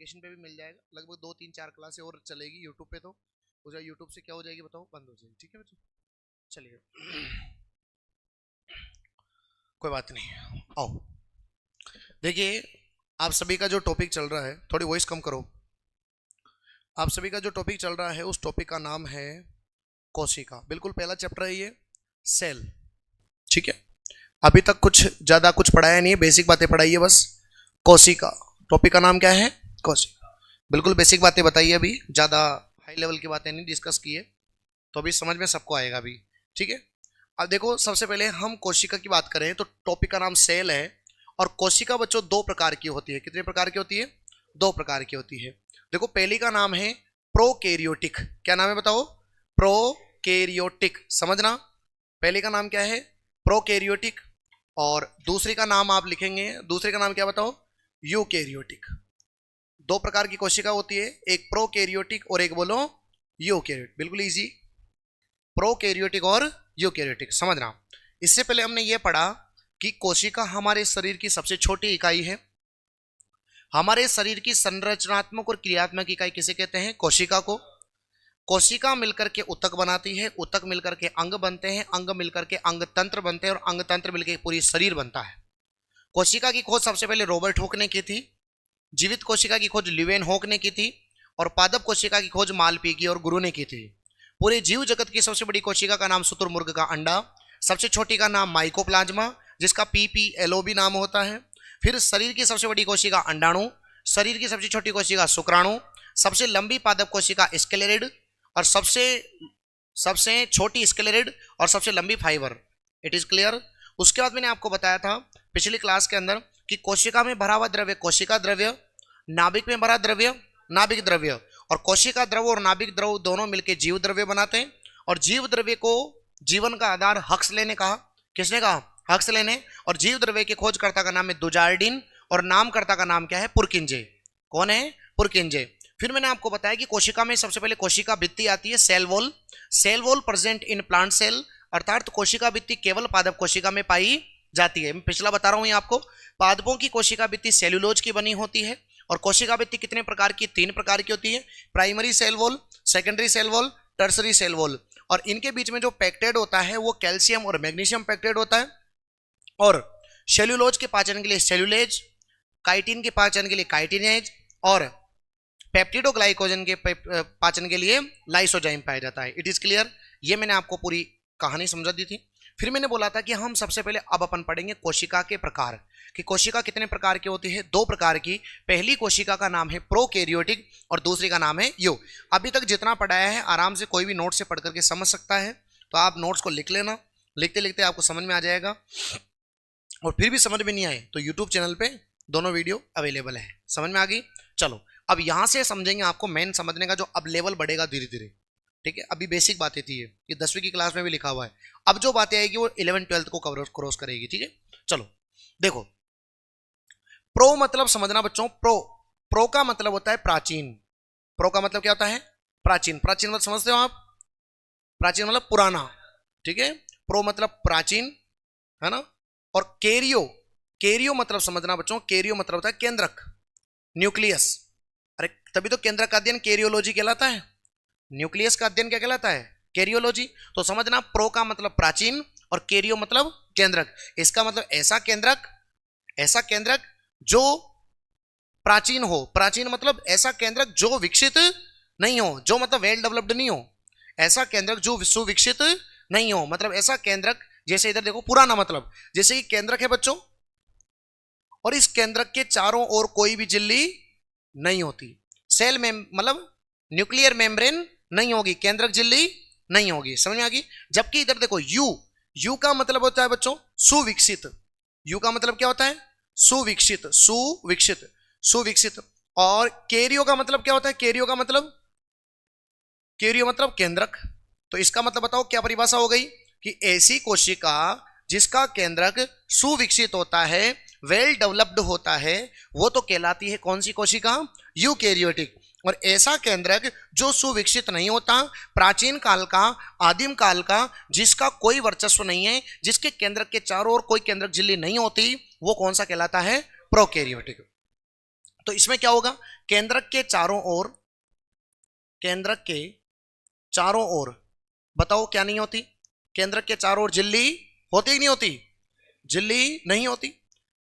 Application पे भी मिल जाएगा, लगभग 2-3-4 क्लासें और चलेगी यूट्यूब पे, तो उसे यूट्यूब से क्या हो जाएगी बताओ, बंद हो जाएगी। ठीक है बच्चों, चलिए कोई बात नहीं। आओ देखिए, आप सभी का जो टॉपिक चल रहा है, थोड़ी वॉइस कम करो। आप सभी का जो टॉपिक चल रहा है उस टॉपिक का नाम है कोशिका। बिल्कुल पहला चैप्टर है ये, सेल। ठीक है, अभी तक कुछ ज्यादा कुछ पढ़ाया नहीं है, बेसिक बातें पढ़ाई है बस। कोशिका टॉपिक का नाम क्या है, कोशिका। बिल्कुल बेसिक बातें बताइए, अभी ज्यादा हाई लेवल की बातें नहीं डिस्कस की है, तो अभी समझ में सबको आएगा अभी। ठीक है, अब देखो सबसे पहले हम कोशिका की बात करें तो टॉपिक का नाम सेल है। और कोशिका बच्चों दो प्रकार की होती है। कितने प्रकार की होती है, दो प्रकार की होती है। देखो पहली का नाम है प्रोकैरियोटिक। क्या नाम है बताओ, प्रोकैरियोटिक, समझना। पहले का नाम क्या है, प्रोकैरियोटिक। और दूसरी का नाम आप लिखेंगे, दूसरे का नाम क्या बताओ, यूकैरियोटिक। दो प्रकार की कोशिका होती है, एक प्रोकैरियोटिक और एक बोलो यूकैरियोटिक। बिल्कुल इजी, प्रोकैरियोटिक और यूकैरियोटिक, समझना। इससे पहले हमने ये पढ़ा कि कोशिका हमारे शरीर की सबसे छोटी इकाई है। हमारे शरीर की संरचनात्मक और क्रियात्मक इकाई किसे कहते हैं, कोशिका को। कोशिका मिलकर के ऊतक बनाती है, ऊतक मिलकर के अंग बनते हैं, अंग मिलकर के अंग तंत्र बनते हैं, और अंग तंत्र मिलकर पूरी शरीर बनता है। कोशिका की खोज सबसे पहले रॉबर्ट हुक ने की थी। जीवित कोशिका की खोज लिवेन हॉक ने की थी। और पादप कोशिका की खोज मालपीगी और गुरु ने की थी। पूरे जीव जगत की सबसे बड़ी कोशिका का नाम शुतुरमुर्ग का अंडा, सबसे छोटी का नाम माइकोप्लाज्मा, जिसका PPLOB नाम होता है। फिर शरीर की सबसे बड़ी कोशिका अंडाणु, शरीर की सबसे छोटी कोशिका शुक्राणु, सबसे लंबी पादप कोशिका स्क्लेरिड, और सबसे छोटी स्क्लेरिड, और सबसे लंबी फाइबर। It is clear. उसके बाद मैंने आपको बताया था पिछली क्लास के अंदर कि कोशिका में भरा हुआ द्रव्य कोशिका द्रव्य, नाभिक में भरा द्रव्य नाभिक द्रव्य, और कोशिका द्रव और नाभिक द्रव दोनों मिलकर जीव द्रव्य बनाते हैं। और जीव द्रव्य को जीवन का आधार हक्सले ने कहा। किसने कहा, हक्सले ने। और जीव द्रव्य के खोजकर्ता का नाम है दुजार्डिन, और नामकर्ता का नाम क्या है, पुरकिंजे। कौन है, पुरकिंजे। फिर मैंने आपको बताया कि कोशिका में सबसे पहले कोशिका भित्ति आती है, cell wall. Cell wall present in plant cell, अर्थात कोशिका भित्ति केवल पादप कोशिका में पाई जाती है। मैं पिछला बता रहा हूं आपको, पादपों की कोशिका भित्ति सेल्यूलोज की बनी होती है। और कोशिका भित्ति कितने प्रकार की, 3 प्रकार की होती है, primary cell wall, secondary cell wall, tertiary cell wall. और इनके बीच में जो पेक्टेड होता है वो कैल्शियम और मैग्नीशियम पेक्टेड होता है। और सेल्यूलोज के पाचन के लिए सेल्यूलेज, काइटिन के पाचन के लिए काइटिनेज, और पेप्टिडोग्लाइकोजन के पाचन के लिए लाइसोजाइम पाया जाता है। It is clear. ये मैंने आपको पूरी कहानी समझा दी थी। फिर मैंने बोला था कि हम सबसे पहले अब अपन पढ़ेंगे कोशिका के प्रकार, कि कोशिका कितने प्रकार की होती है, 2 प्रकार की। पहली कोशिका का नाम है प्रोकैरियोटिक और दूसरी का नाम है यू। अभी तक जितना पढ़ाया है आराम से कोई भी नोट से पढ़ करके समझ सकता है, तो आप नोट्स को लिख लेना, लिखते लिखते आपको समझ में आ जाएगा। और फिर भी समझ में नहीं आए तो यूट्यूब चैनल पे दोनों वीडियो अवेलेबल है। समझ में आ गई। चलो अब यहां से समझेंगे, आपको मेन समझने का जो अब लेवल बढ़ेगा धीरे धीरे। ठीक है, अभी बेसिक बातें थी, ये 10वीं की क्लास में भी लिखा हुआ है। अब जो बातें आएगी वो 11th-12th को क्रॉस करेगी। ठीक है, चलो देखो, प्रो मतलब समझना बच्चों, प्रो का मतलब होता है प्राचीन। प्रो का मतलब क्या होता है, प्राचीन। प्राचीन मतलब समझते हो आप, प्राचीन मतलब पुराना। ठीक है, प्रो मतलब प्राचीन, है ना। और केरियो मतलब समझना बच्चों, केरियो मतलब होता है केंद्रक, न्यूक्लियस। अरे तभी तो केंद्रक का अध्ययन केरियोलॉजी कहलाता है, न्यूक्लियस का अध्ययन क्या कहलाता है, केरियोलॉजी। तो समझना, प्रो का मतलब प्राचीन और केरियो मतलब केंद्रक। इसका मतलब ऐसा केंद्रक जो प्राचीन हो। प्राचीन मतलब ऐसा केंद्रक जो विकसित नहीं हो, जो मतलब वेल डेवलप्ड नहीं हो। ऐसा केंद्रक जो सुविकसित नहीं हो, मतलब ऐसा केंद्रक, जैसे इधर देखो पुराना, मतलब जैसे कि केंद्रक है बच्चों, और इस केंद्रक के चारों ओर कोई भी झिल्ली नहीं होती। सेल में मतलब न्यूक्लियर मेम्ब्रेन नहीं होगी, केंद्रक झिल्ली नहीं होगी। समझ में आ गई। जबकि इधर देखो यू का मतलब होता है बच्चों सुविकसित। यू का मतलब क्या होता है, सुविकसित, सुविकसित। और केरियो का मतलब क्या होता है, केरियो मतलब केंद्रक। तो इसका मतलब बताओ क्या परिभाषा हो गई, कि ऐसी कोशिका जिसका केंद्रक सुविकसित होता है, वेल डेवलप्ड होता है, वो तो कहलाती है कौन सी कोशिका, यूकैरियोटिक। और ऐसा केंद्रक जो सुविकसित नहीं होता, प्राचीन काल का, आदिम काल का, जिसका कोई वर्चस्व नहीं है, जिसके केंद्रक के चारों ओर कोई केंद्रक झिल्ली नहीं होती, वो कौन सा कहलाता है, प्रोकैरियोटिक। तो इसमें क्या होगा, केंद्रक के चारों ओर, केंद्रक के चारों ओर बताओ क्या नहीं होती, केंद्रक के चारों ओर झिल्ली होती कि नहीं होती, झिल्ली नहीं होती।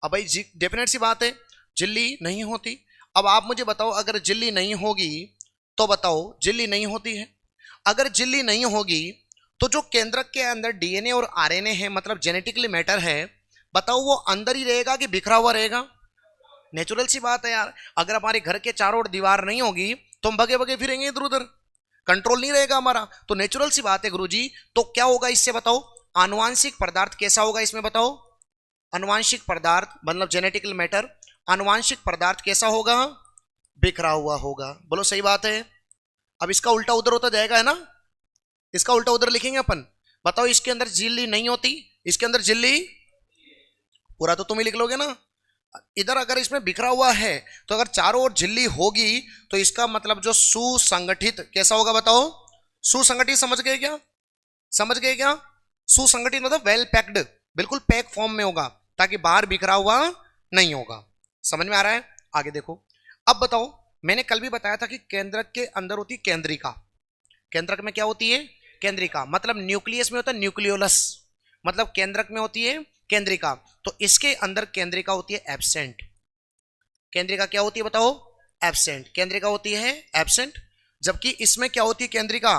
अब भाई डेफिनेट सी बात है, झिल्ली नहीं होती। अब आप मुझे बताओ अगर झिल्ली नहीं होगी तो बताओ, झिल्ली नहीं होती है, अगर झिल्ली नहीं होगी तो जो केंद्रक के अंदर डीएनए और आरएनए है, मतलब जेनेटिकली मैटर है, बताओ वो अंदर ही रहेगा कि बिखरा हुआ रहेगा। नेचुरल सी बात है यार, अगर हमारे घर के चारों ओर दीवार नहीं होगी तो हम भगे भगे फिरेंगे इधर उधर, कंट्रोल नहीं रहेगा हमारा। तो नेचुरल सी बात है गुरुजी, तो क्या होगा इससे बताओ, आनुवांशिक पदार्थ कैसा होगा इसमें बताओ, आनुवांशिक पदार्थ मतलब जेनेटिकल मैटर, आनुवांशिक पदार्थ कैसा होगा, बिखरा हुआ होगा। बोलो सही बात है। अब इसका उल्टा उधर होता जाएगा है ना, इसका उल्टा उधर लिखेंगे अपन। बताओ इसके अंदर झिल्ली नहीं होती, इसके अंदर झिल्ली, पूरा तो तुम ही लिख लोगे ना। इधर अगर इसमें बिखरा हुआ है तो अगर चारों ओर झिल्ली होगी तो इसका मतलब जो सुसंगठित कैसा होगा बताओ, सुसंगठित, समझ गए क्या, समझ गए क्या, सुसंगठित मतलब वेल पैक्ड, बिल्कुल पैक फॉर्म में होगा ताकि बाहर बिखरा हुआ नहीं होगा। समझ में आ रहा है। आगे देखो, अब बताओ, मैंने कल भी बताया था कि केंद्रक के अंदर होती केंद्रिका, केंद्रक में क्या होती है, केंद्रिका, मतलब न्यूक्लियस में होता है न्यूक्लियोलस, मतलब केंद्रक में होती है केंद्रिका। तो इसके अंदर केंद्रिका होती है एब्सेंट, केंद्रिका क्या होती है बताओ, एब्सेंट, केंद्रिका होती है एब्सेंट। जबकि इसमें क्या होती है केंद्रिका,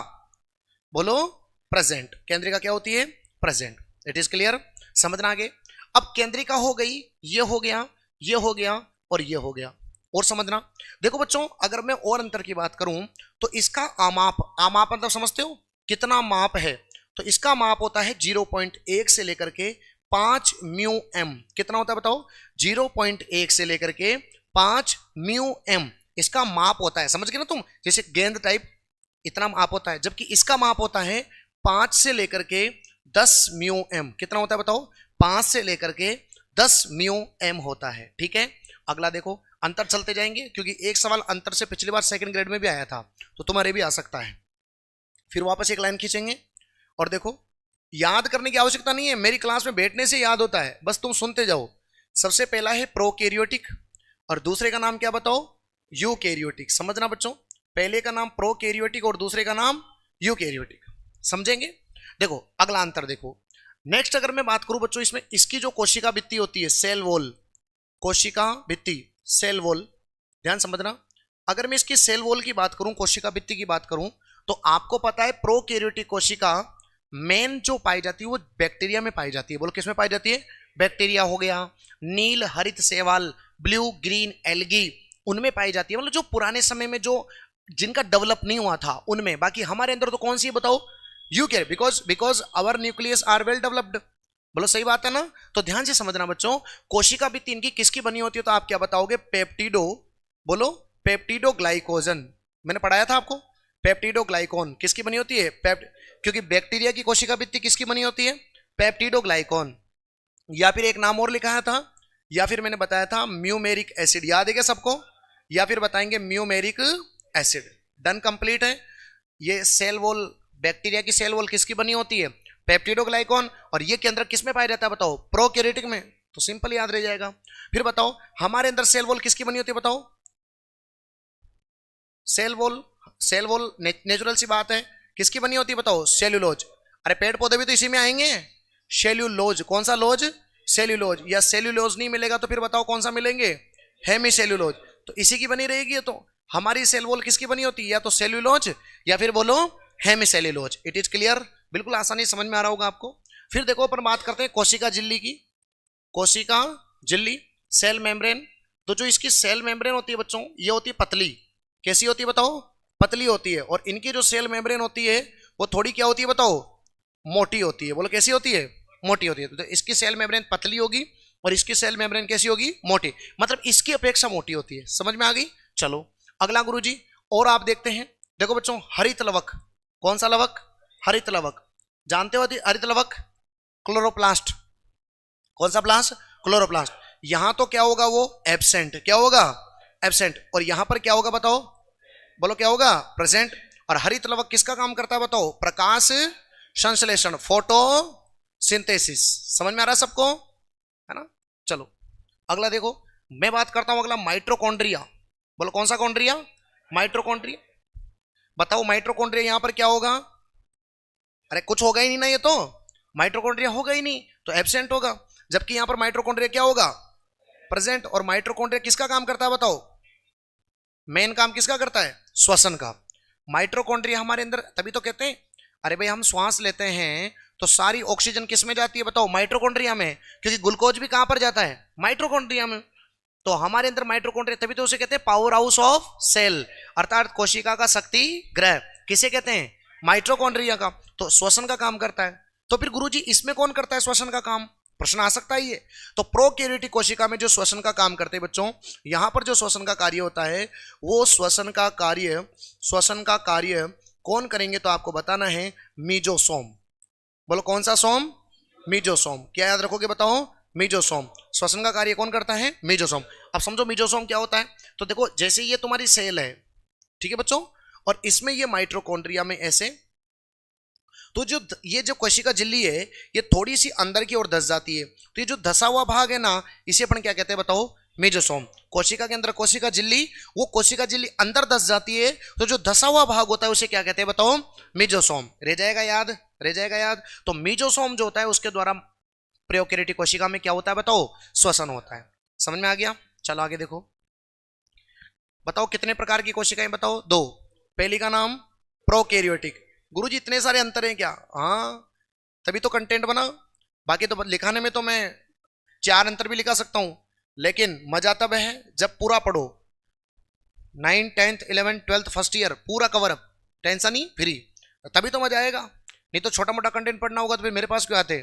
बोलो प्रेजेंट, केंद्रिका क्या होती है प्रेजेंट। इट इज क्लियर, समझना आगे। अब केंद्रिका हो गई, ये हो गया, ये हो गया और ये हो गया, और समझना। देखो बच्चों, अगर मैं और अंतर की बात करूं तो इसका आमाप, आमाप मतलब समझते हो कितना माप है, तो इसका माप होता है 0.1 से लेकर के 5 म्यू एम। कितना होता है बताओ, 0.1 से लेकर के 5 म्यू एम इसका माप होता है। समझ गए ना तुम, जैसे गेंद टाइप इतना माप होता है, जबकि इसका माप होता है 5 से लेकर के 10 म्यू एम। कितना होता है बताओ, 5 से लेकर के 10 म्यू एम होता है। ठीक है, अगला देखो, अंतर चलते जाएंगे क्योंकि एक सवाल अंतर से पिछली बार सेकंड ग्रेड में भी आया था, तो तुम्हारे भी आ सकता है। फिर वापस एक लाइन खींचेंगे और देखो, याद करने की आवश्यकता नहीं है, मेरी क्लास में बैठने से याद होता है, बस तुम सुनते जाओ। सबसे पहला है प्रोकैरियोटिक और दूसरे का नाम क्या बताओ, यूकैरियोटिक। समझना बच्चों, पहले का नाम प्रोकैरियोटिक और दूसरे का नाम यूकैरियोटिक, समझेंगे। देखो अगला अंतर देखो। नेक्स्ट अगर मैं बात करूं बच्चों, इसमें इसकी जो कोशिका भित्ति होती है, सेल वॉल, कोशिका भित्ति, सेल वॉल, ध्यान समझना। अगर मैं इसकी सेल वॉल की बात करूं, कोशिका भित्ति की बात करूं, तो आपको पता है प्रोकैरियोटिक कोशिका मेन जो पाई जाती है वो बैक्टीरिया में पाई जाती है। बोलो किसमें पाई जाती है, बैक्टीरिया हो गया, नील हरित शैवाल, ब्लू ग्रीन एल्गी, उनमें पाई जाती है, मतलब जो पुराने समय में जो जिनका डेवलप नहीं हुआ था उनमें। बाकी हमारे अंदर तो कौन सी है बताओ, eukaryote, because our nucleus are well developed. बोलो सही बात है ना। तो ध्यान से समझना बच्चों, कोशिका भित्ति इनकी किसकी बनी होती है, तो आप क्या बताओगे, पेप्टिडो, बोलो पेप्टिडोग्लाइकोजन, मैंने पढ़ाया था आपको, पेप्टिडोग्लाइकॉन किसकी बनी होती है, क्योंकि बैक्टीरिया की कोशिका भित्ति किसकी बनी होती है, पेप्टिडोग्लाइकॉन। या फिर एक नाम और लिखाया था, या फिर मैंने बताया था म्यूमेरिक एसिड, याद है क्या सबको, या फिर बताएंगे म्यूमेरिक एसिड। डन, कंप्लीट है। ये सेल वॉल, बैक्टीरिया की सेल वॉल किसकी बनी होती है, पेप्टिडोग्लाइकॉन, और ये के अंदर किस में पाया जाता है बताओ, प्रोकैरियोटिक में। तो सिंपल याद रह जाएगा। फिर बताओ हमारे अंदर सेल वॉल किसकी बनी होती है बताओ, cell wall, cell wall natural सी बात है किसकी बनी होती है बताओ, सेल्यूलोज। अरे पेड़ पौधे भी तो इसी में आएंगे, सेल्यूलोज, कौन सा लोज, सेल्यूलोज। या सेल्यूलोज नहीं मिलेगा तो फिर बताओ कौन सा मिलेंगे, हेमीसेल्यूलोज, तो इसी की बनी रहेगी। तो हमारी सेल वॉल किसकी बनी होती है, या तो सेल्यूलोज या फिर बोलो हेमीसेल्यूलोज। इट इज क्लियर, बिल्कुल आसानी समझ में आ रहा होगा आपको। फिर देखो अपन बात करते हैं कोशिका झिल्ली की, कोशिका झिल्ली, सेल मेम्ब्रेन। तो जो इसकी सेल मेम्ब्रेन होती है बच्चों, ये होती है पतली, कैसी होती है बताओ, पतली होती है। और इनकी जो सेल मेम्ब्रेन होती है वो थोड़ी क्या होती है बताओ, मोटी होती है। बोलो कैसी होती है, मोटी होती है। तो इसकी सेल मेम्ब्रेन पतली होगी और इसकी सेल मेम्ब्रेन कैसी होगी, मोटी, मतलब इसकी अपेक्षा मोटी होती है। समझ में आ गई। चलो अगला गुरुजी, और आप देखते हैं, देखो बच्चों हरित लवक, कौन सा लवक, हरित लवक, जानते हो हरित लवक, क्लोरोप्लास्ट, कौन सा प्लास्ट, क्लोरोप्लास्ट। यहां तो क्या होगा वो एब्सेंट, क्या होगा एब्सेंट, और यहां पर क्या होगा बताओ, बोलो क्या होगा, प्रेजेंट। और हरित लवक किसका काम करता है बताओ, प्रकाश संश्लेषण, फोटो सिंथेसिस। समझ में आ रहा है सबको, है ना। चलो अगला देखो, मैं बात करता हूं अगला, माइटोकॉन्ड्रिया। बोलो कौन सा कॉन्ड्रिया? माइटोकॉन्ड्रिया। बताओ माइटोकॉन्ड्रिया यहां पर क्या होगा? अरे कुछ होगा ही नहीं ना, ये तो माइटोकॉन्ड्रिया होगा ही नहीं, तो एब्सेंट होगा। जबकि यहां पर माइटोकॉन्ड्रिया क्या होगा? प्रेजेंट। और माइटोकॉन्ड्रिया किसका काम करता है बताओ? मेन काम किसका करता है? श्वसन का। माइटोकॉन्ड्रिया हमारे अंदर, तभी तो कहते हैं अरे भाई हम श्वास लेते हैं तो सारी ऑक्सीजन किस में जाती है बताओ? माइटोकॉन्ड्रिया में, क्योंकि ग्लूकोज भी कहां पर जाता है? माइटोकॉन्ड्रिया में। तो हमारे अंदर माइटोकॉन्ड्रिया, तभी तो उसे कहते हैं पावर हाउस ऑफ सेल, अर्थात कोशिका का शक्ति गृह। किसे कहते हैं? माइटोकॉन्ड्रिया का। तो श्वसन का काम करता है। तो फिर गुरुजी इसमें कौन करता है श्वसन का काम? प्रश्न आ सकता है ये। तो प्रोकैरियोटिक कोशिका में जो श्वसन का काम करते हैं बच्चों, यहां पर जो श्वसन का कार्य होता है वो श्वसन का कार्य कौन करेंगे? तो आपको बताना है मीजोसोम। बोलो कौन सा सोम? मीजोसोम। क्या याद रखोगे बताओ? मीजोसोम। श्वसन का कार्य कौन करता है? मीजोसोम। अब समझो मीजोसोम क्या होता है। तो देखो जैसे ये तुम्हारी सेल है, ठीक है बच्चों, और इसमें ये माइटोकॉन्ड्रिया में ऐसे, तो जो ये जो कोशिका झिल्ली है ये थोड़ी सी अंदर की ओर धस जाती है, तो ये जो धसा हुआ भाग है ना, इसे अपन क्या कहते हैं बताओ? मीजोसोम। कोशिका के अंदर कोशिका झिल्ली, वो कोशिका झिल्ली अंदर धस जाती है, तो जो धसा हुआ भाग होता है उसे क्या कहते हैं बताओ? मीजोसोम। रह जाएगा याद? रह जाएगा याद? तो मीजोसोम जो होता है उसके द्वारा प्रोकैरियोटिक कोशिका में क्या होता है बताओ? श्वसन होता है। समझ में आ गया? चलो आगे देखो। बताओ कितने प्रकार की कोशिकाएं बताओ? दो। पहली का नाम प्रोकैरियोटिक। गुरुजी इतने सारे अंतर हैं क्या? हाँ, तभी तो कंटेंट बना। बाकी तो लिखाने में तो मैं 4 अंतर भी लिखा सकता हूं, लेकिन मजा तब है जब पूरा पढ़ो। 9, 10th, 11th, 12th first year पूरा कवर अप, टेंशन ही फ्री, तभी तो मजा आएगा। नहीं तो छोटा मोटा कंटेंट पढ़ना होगा तो फिर मेरे पास क्यों आते?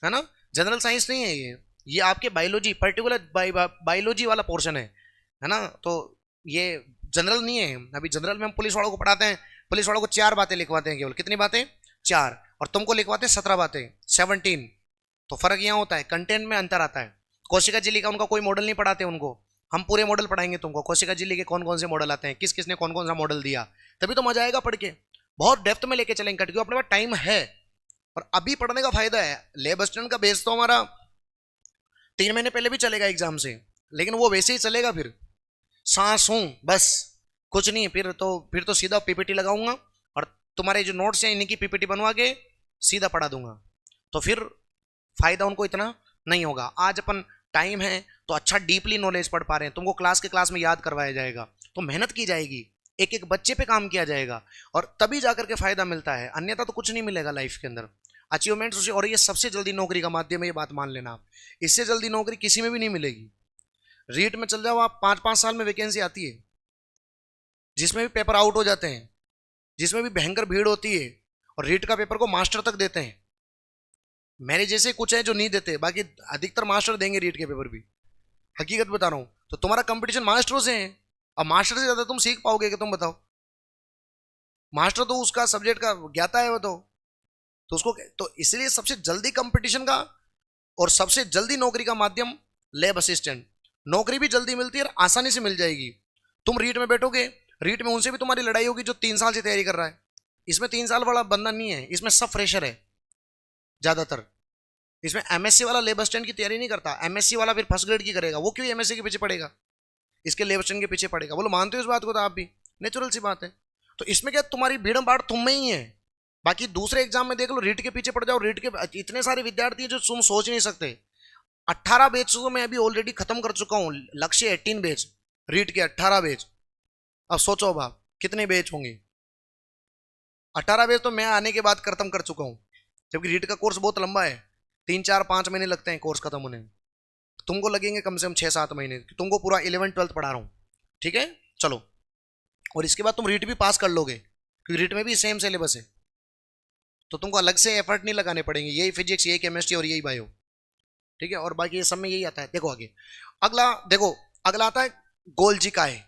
है ना? जनरल साइंस नहीं है ये आपके बायोलॉजी, पर्टिकुलर बायोलॉजी वाला पोर्शन है ना? तो ये जनरल नहीं है। अभी जनरल में हम पुलिस वालों को पढ़ाते हैं, पुलिस वालों को 4 बातें लिखवाते हैं केवल। कितनी बातें? 4। और तुमको लिखवाते हैं 17 बातें, 17। तो फर्क यहाँ होता है, कंटेंट में अंतर आता है। कोशिका झिल्ली का उनका कोई मॉडल नहीं पढ़ाते उनको, हम पूरे मॉडल पढ़ाएंगे तुमको। कोशिका झिल्ली के कौन कौन से मॉडल आते हैं, किस किसने कौन कौन सा मॉडल दिया, तभी तो मजा आएगा पढ़ के। बहुत डेप्थ में लेके चलेंगे, क्योंकि अपने पास टाइम है और अभी पढ़ने का फायदा है। लेब असिस्टेंट का बेस तो हमारा 3 महीने पहले भी चलेगा एग्जाम से, लेकिन वो वैसे ही चलेगा। फिर सांस हूं बस, कुछ नहीं। फिर तो सीधा पीपीटी लगाऊंगा और तुम्हारे जो नोट्स हैं इन्हीं की पीपीटी बनवा के सीधा पढ़ा दूंगा, तो फिर फायदा उनको इतना नहीं होगा। आज अपन टाइम है तो अच्छा डीपली नॉलेज पढ़ पा रहे हैं, तुमको क्लास के क्लास में याद करवाया जाएगा, तो मेहनत की जाएगी, एक एक बच्चे पे काम किया जाएगा, और तभी जाकर के फायदा मिलता है। अन्यथा तो कुछ नहीं मिलेगा लाइफ के अंदर। अचीवमेंट्स उसे, और ये सबसे जल्दी नौकरी का माध्यम है, ये बात मान लेना आप। इससे जल्दी नौकरी किसी में भी नहीं मिलेगी। रीट में चल जाओ आप, 5-5 साल में वैकेंसी आती है, जिसमें भी पेपर आउट हो जाते हैं, जिसमें भी भयंकर भीड़ होती है, और रीट का पेपर को मास्टर तक देते हैं। मेरे जैसे कुछ है जो नहीं देते, बाकी अधिकतर मास्टर देंगे रीट के पेपर भी, हकीकत बता रहा हूं। तो तुम्हारा कंपटीशन मास्टरों से है, और मास्टर से ज्यादा तुम सीख पाओगे कि? तुम बताओ। मास्टर तो उसका सब्जेक्ट का ज्ञाता है वो तो उसको, तो इसलिए सबसे जल्दी कंपटीशन का और सबसे जल्दी नौकरी का माध्यम लैब असिस्टेंट। नौकरी भी जल्दी मिलती है और आसानी से मिल जाएगी। तुम रीट में बैठोगे, रीट में उनसे भी तुम्हारी लड़ाई होगी जो 3 साल से तैयारी कर रहा है। इसमें 3 साल वाला बंदा नहीं है, इसमें सब फ्रेशर है ज्यादातर। इसमें एमएससी वाला लेब असिस्टेंट की तैयारी नहीं करता, एमएससी वाला फिर फर्स्ट ग्रेड की करेगा। वो क्यों एमएससी के पीछे पड़ेगा, इसके लेब असिस्टेंट के पीछे पड़ेगा? बोलो मानते हो इस बात को? तो आप भी, नेचुरल सी बात है। तो इसमें क्या, तुम्हारी भीड़ भाड़ तुम में ही है। बाकी दूसरे एग्जाम में देख लो, रीट के पीछे पड़ जाओ। रीट के इतने सारे विद्यार्थी हैं जो तुम सोच नहीं सकते। 18 बैच तो मैं अभी ऑलरेडी खत्म कर चुका हूं। लक्ष्य 18 बैच, रीट के 18 बैच। अब सोचो अब कितने बैच होंगे। 18 बैच तो मैं आने के बाद खत्म कर चुका हूं, जबकि रीट का कोर्स बहुत लंबा है, 3-4-5 महीने लगते हैं कोर्स खत्म होने। तुमको लगेंगे कम से कम 6-7 महीने, तुमको पूरा 11th-12th पढ़ा रहा हूं, ठीक है? चलो, और इसके बाद तुम रीट भी पास कर लोगे, क्योंकि रीट में भी सेम सिलेबस है, तो तुमको अलग से एफर्ट नहीं लगाने पड़ेंगे। यही फिजिक्स, यही केमिस्ट्री और यही बायो, ठीक है? और बाकी ये सब में यही आता है। देखो आगे, अगला देखो, अगला आता है गोल्जी का है,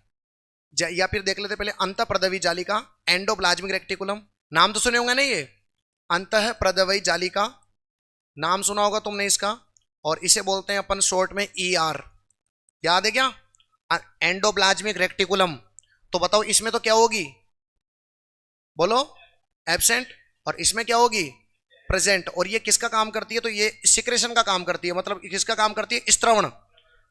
या फिर देख लेते पहले अंतःप्रदवी जालिका, एंडोप्लाज्मिक रेक्टिकुलम। नाम तो सुने होंगे ना, ये अंतःप्रदवी जालिका नाम सुना होगा तुमने इसका, और इसे बोलते हैं अपन शॉर्ट में ER। याद है क्या? Endoplasmic reticulum. तो बताओ इसमें तो क्या होगी? बोलो एब्सेंट। और इसमें क्या होगी? प्रेजेंट। और ये किसका काम करती है? तो ये सिक्रेशन का काम करती है। मतलब किसका काम करती है? स्त्रवण।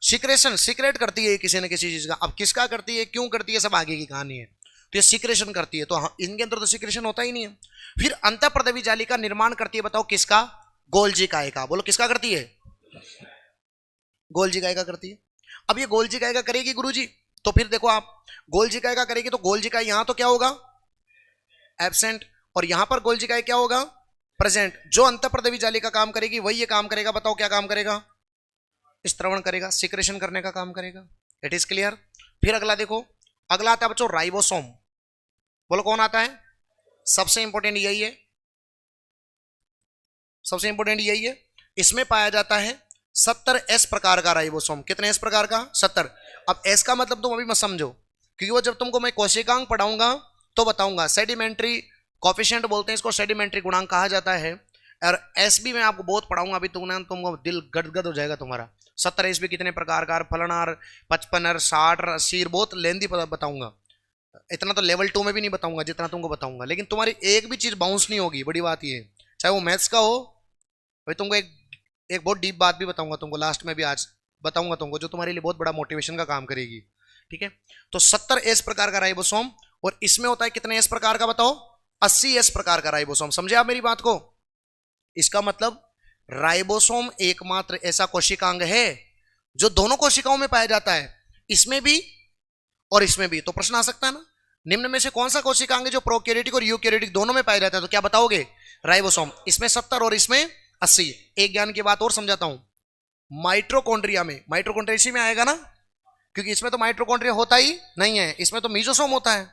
सीक्रेशन, सीक्रेट करती है किसी न किसी चीज का। अब किसका करती है, क्यों करती है, सब आगे की कहानी है। तो ये सीक्रेशन करती है, तो इनके अंदर तो सीक्रेशन होता ही नहीं है। फिर अंतःप्रदेवी जाली का निर्माण करती है, बताओ किसका, गोल्जी काय का। बोलो किसका करती है, गोल्जी काय का करती है। अब ये गोल्जी काय का करेगी गुरुजी, तो फिर देखो आप, गोल्जी काय का करेगी तो गोल्जी काय यहां तो क्या होगा, एब्सेंट, और यहां पर गोल्जी काय क्या होगा, प्रेजेंट। जो अंतःप्रदेवी जाली का काम करेगी वही ये काम करेगा, बताओ क्या काम करेगा, स्त्रवण करेगा, सिक्रेशन करने का काम करेगा। It is clear. फिर अगला देखो, अगला आता है बच्चों राइबोसोम। बोलो कौन आता है, सबसे इंपॉर्टेंट यही है, सबसे इंपॉर्टेंट यही है। इसमें पाया जाता है 70 एस प्रकार का राइबोसोम। कितने एस प्रकार का, 70। अब एस का मतलब तुम अभी मत समझो, क्योंकि वो जब तुमको मैं कोशिकांक पढ़ाऊंगा तो बताऊंगा। सेडिमेंट्री कॉफिशिएंट बोलते हैं इसको, सेडिमेंट्री गुणांक कहा जाता है। और एस भी मैं आपको बहुत पढ़ाऊंगा, अभी तुमको दिल गदगद हो जाएगा तुम्हारा। 70 एस भी कितने प्रकार का, फलनार, 55, 60, 80, बहुत लेंदी बताऊंगा। इतना तो लेवल 2 में भी नहीं बताऊंगा जितना तुमको बताऊंगा, लेकिन तुम्हारी एक भी चीज बाउंस नहीं होगी। बड़ी बात ये, चाहे वो मैथ्स का हो। भाई तुमको एक बहुत डीप बात भी बताऊंगा तुमको, लास्ट में भी आज बताऊंगा तुमको, जो तुम्हारे लिए बहुत बड़ा मोटिवेशन का काम करेगी। ठीक है, तो 70 एस प्रकार का राइबोसोम, और इसमें होता है कितने एस प्रकार का, बताओ 80 एस प्रकार का राइबोसोम। समझे आप मेरी बात को। इसका मतलब राइबोसोम एकमात्र ऐसा कोशिकांग है जो दोनों कोशिकाओं में पाया जाता है, इसमें भी और इसमें भी। तो प्रश्न आ सकता है ना, निम्न में से कौन सा कोशिकांग है जो प्रोकैरियोटिक और यूकैरियोटिक दोनों में पाया जाता है, तो क्या बताओगे, राइबोसोम। इसमें 70 और इसमें 80। एक ज्ञान की बात और समझाता हूं, माइटोकॉन्ड्रिया में, माइटोकॉन्ड्रिया इसी में आएगा ना, क्योंकि इसमें तो माइटोकॉन्ड्रिया होता ही नहीं है, इसमें तो मीजोसोम होता है।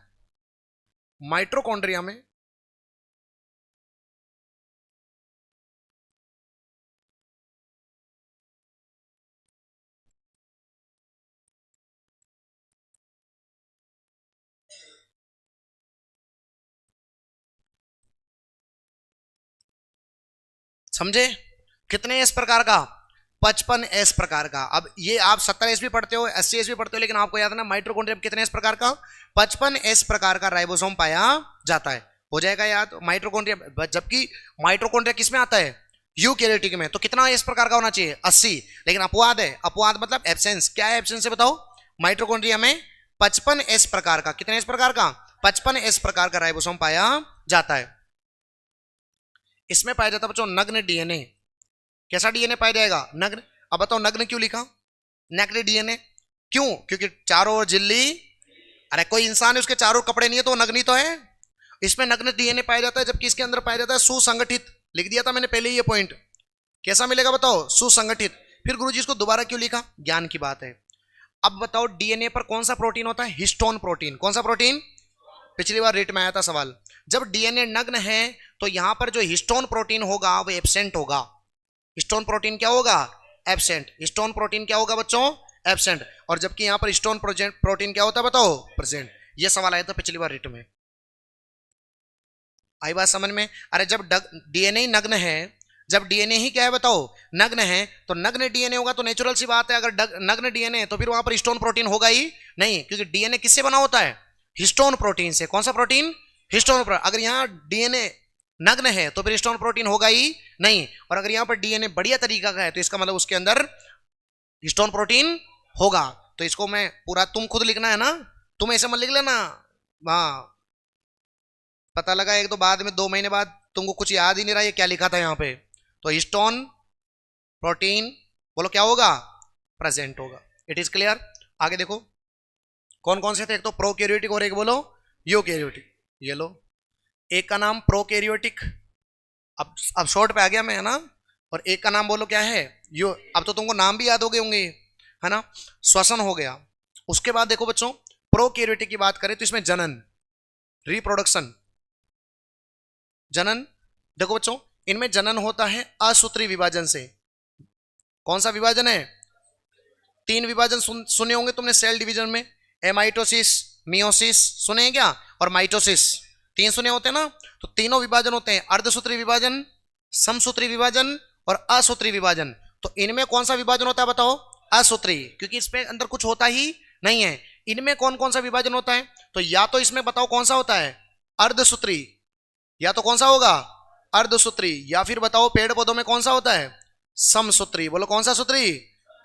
माइटोकॉन्ड्रिया में समझे, कितने इस प्रकार का, 55 एस प्रकार का। अब ये आप 70 एस भी पढ़ते हो, 80 एस भी पढ़ते हो, लेकिन आपको याद है ना माइटोकॉन्ड्रिया कितने एस प्रकार का, 55 एस प्रकार का राइबोसोम पाया जाता है। हो जाएगा याद माइटोकॉन्ड्रिया, जबकि माइटोकॉन्ड्रिया किसमें आता है, यूकैरियोटिक में। तो कितना एस प्रकार का होना चाहिए, 80। लेकिन अपवाद है, अपवाद मतलब एब्सेंस। क्या है एब्सेंस, बताओ। माइटोकॉन्ड्रिया में 55 एस प्रकार का, कितने एस प्रकार का, 55 एस प्रकार का राइबोसोम पाया जाता है। इसमें पाया जाता है बच्चों नग्न डीएनए। कैसा डीएनए पाया जाएगा, नग्न। अब बताओ नग्न क्यों लिखा, नग्न डीएनए क्यों, क्योंकि चारों ओर झिल्ली, अरे कोई इंसान है उसके चारों कपड़े नहीं है तो वो नग्न ही तो है। इसमें नग्न डीएनए पाया जाता है, जबकि इसके अंदर पाया जाता है सुसंगठित। लिख दिया था मैंने पहले ही ये पॉइंट। कैसा मिलेगा बताओ, सुसंगठित। फिर गुरुजी इसको दोबारा क्यों लिखा, ज्ञान की बात है। अब बताओ डीएनए पर कौन सा प्रोटीन होता है, हिस्टोन प्रोटीन। कौन सा प्रोटीन, पिछली बार रेट में आया था सवाल। जब डीएनए नग्न है तो यहां पर जो हिस्टोन प्रोटीन होगा वो एब्सेंट होगा। हिस्टोन प्रोटीन क्या होगा, एब्सेंट। हिस्टोन प्रोटीन क्या होगा बच्चों, एब्सेंट। और जबकि यहां पर हिस्टोन प्रोटीन क्या होता है बताओ, प्रेजेंट। ये सवाल आया था पिछली बार रेट में। आई बात समझ में। अरे जब डीएनए ही नग्न है, जब डीएनए ही क्या है बताओ, नग्न है, तो नग्न डीएनए होगा तो नेचुरल सी बात है, अगर नग्न डीएनए है तो फिर वहां पर हिस्टोन प्रोटीन होगा ही नहीं, क्योंकि डीएनए किससे बना होता है, हिस्टोन प्रोटीन से। कौन सा प्रोटीन, हिस्टोन प्रोटीन। अगर यहाँ डीएनए नग्न है तो फिर हिस्टोन प्रोटीन होगा ही नहीं, और अगर यहाँ पर डीएनए बढ़िया तरीका का है तो इसका मतलब उसके अंदर हिस्टोन प्रोटीन होगा। तो इसको मैं पूरा, तुम खुद लिखना है ना, तुम ऐसे मत लिख लेना। हाँ, पता लगा एक तो बाद में 2 महीने बाद तुमको कुछ याद ही नहीं रहा ये क्या लिखा था यहाँ पे। तो हिस्टोन प्रोटीन बोलो क्या होगा, प्रेजेंट होगा। It is clear. आगे देखो कौन कौन से थे, एक तो प्रोकैरियोटिक और एक बोलो यूकैरियोटिक। ये लो, एक का नाम प्रोकैरियोटिक, अब शॉर्ट पे आ गया मैं, है ना। और एक का नाम बोलो क्या है, यो। अब तो तुमको नाम भी याद हो गए होंगे, है ना। श्वसन हो गया। उसके बाद देखो बच्चों, प्रोकैरियोटिक की बात करें तो इसमें जनन, रिप्रोडक्शन, जनन। देखो बच्चों, इनमें जनन होता है असूत्री विभाजन से। कौन सा विभाजन है, 3 विभाजन सुने होंगे तुमने सेल डिवीजन में, एमाइटोसिस, मियोसिस सुने हैं क्या, और माइटोसिस। 3 सुने होते हैं ना। तो तीनों विभाजन होते हैं, अर्धसूत्री विभाजन, समसूत्री विभाजन और असूत्री विभाजन। तो इनमें कौन सा विभाजन होता है बताओ, असूत्री, क्योंकि इसमें अंदर कुछ होता ही नहीं है। इनमें कौन कौन सा विभाजन होता है, तो या तो इसमें बताओ कौन सा होता है, अर्धसूत्री, या तो कौन सा होगा, अर्धसूत्री, या फिर बताओ पेड़ पौधों में कौन सा होता है, समसूत्री। बोलो कौन सा सूत्री,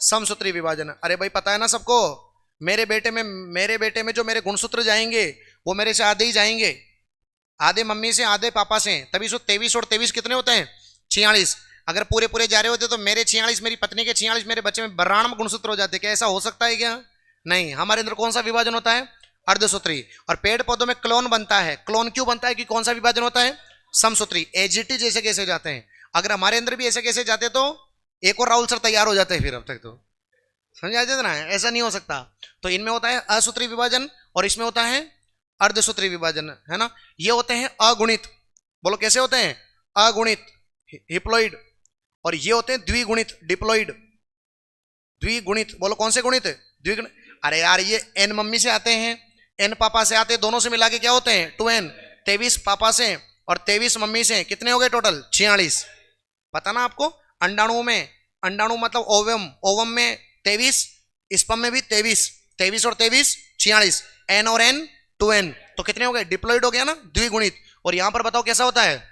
समसूत्री विभाजन। अरे भाई पता है ना सबको, मेरे बेटे में जो मेरे गुणसूत्र जाएंगे वो मेरे से आधे ही जाएंगे, आधे मम्मी से आधे पापा से, तभी सो 23 और 23 कितने होते हैं? 46। अगर पूरे पूरे जा रहे होते तो मेरे 46, मेरी पत्नी के 46, मेरे बच्चे में 92 गुणसूत्र हो जाते। क्या ऐसा हो सकता है क्या? नहीं। हमारे अंदर कौन सा विभाजन होता है? अर्धसूत्री। और पेड़ पौधों में क्लोन बनता है। क्लोन क्यों बनता है? कि कौन सा विभाजन होता है? समसूत्री। एजीटी जैसे कैसे जाते हैं, अगर हमारे अंदर भी ऐसे कैसे जाते तो एक और राहुल सर तैयार हो जाते हैं फिर। अब तक तो समझ आ जाते ना, ऐसा नहीं हो सकता। तो इनमें होता है असूत्री विभाजन और इसमें होता है अर्धसूत्री विभाजन, है ना। ये होते हैं अगुणित। बोलो कैसे होते हैं? अगुणित, हिप्लोइड। और ये होते हैं द्विगुणित, डिप्लोइड। द्विगुणित, बोलो कौन से गुणित? द्विगुणित। अरे यार ये एन मम्मी से आते हैं, एन पापा से आते हैं, दोनों से मिला के क्या होते हैं? 2n। 23 पापा से और 23 मम्मी से, कितने हो गए टोटल? 46। पता ना आपको, अंडाणु में, अंडाणु मतलब ओवम, ओवम में 23, स्पर्म में भी 23, 23 और 23 46, एन और एन 2n, तो कितने हो गए? डिप्लॉइड हो गया ना, द्विगुणित। और यहां पर बताओ कैसा होता है?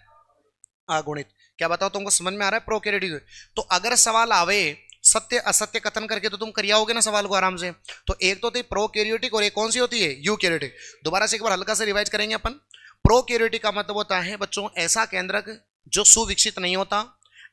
अगुणित। क्या बताओ तुमको समझ में आ रहा है? प्रोकैरियोटिक। तो अगर सवाल आवे सत्य असत्य कथन करके तो तुम कर आओगे ना सवाल को आराम से। तो एक तो थी प्रोकैरियोटिक और एक कौन सी होती है? यूकैरियोटिक। दोबारा से एक बार हल्का से रिवाइज करेंगे अपन। प्रोकैरियोटिक का मतलब होता है बच्चों ऐसा केंद्रक जो सुविकसित नहीं होता,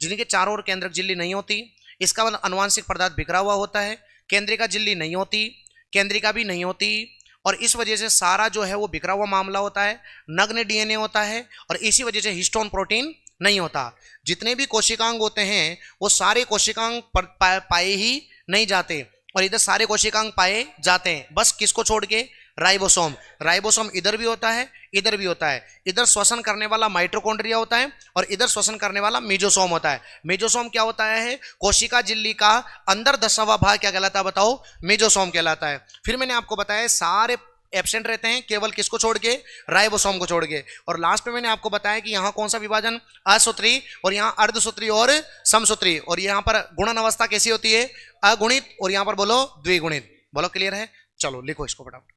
जिनके चारों ओर केंद्रक झिल्ली नहीं होती। इसका मतलब अनुवांशिक पदार्थ बिखरा हुआ होता है, केंद्रिका झिल्ली नहीं होती, केंद्रिका भी नहीं होती, और इस वजह से सारा जो है वो बिखरा हुआ मामला होता है। नग्न डीएनए होता है और इसी वजह से हिस्टोन प्रोटीन नहीं होता। जितने भी कोशिकांग होते हैं वो सारे कोशिकांग पाए ही नहीं जाते, और इधर सारे कोशिकांग पाए जाते हैं, बस किसको छोड़ के? राइबोसोम। राइबोसोम इधर भी होता है, इधर भी होता है। इधर श्वसन करने वाला माइटोकॉन्ड्रिया होता है और इधर श्वसन करने वाला मेजोसोम होता है। मेजोसोम क्या होता है? कोशिका झिल्ली का अंदर 10वां भाग क्या कहलाता है बताओ? मेजोसोम कहलाता है। फिर मैंने आपको बताया सारे एब्सेंट रहते हैं, केवल किसको छोड़ के? राइबोसोम को छोड़ के। और लास्ट में मैंने आपको बताया कि यहां कौन सा विभाजन? असूत्री, और यहां अर्धसूत्री और समसूत्री। और यहां पर गुणन अवस्था कैसी होती है? अगुणित। और यहां पर बोलो द्विगुणित। बोलो क्लियर है? चलो लिखो इसको फटाफट।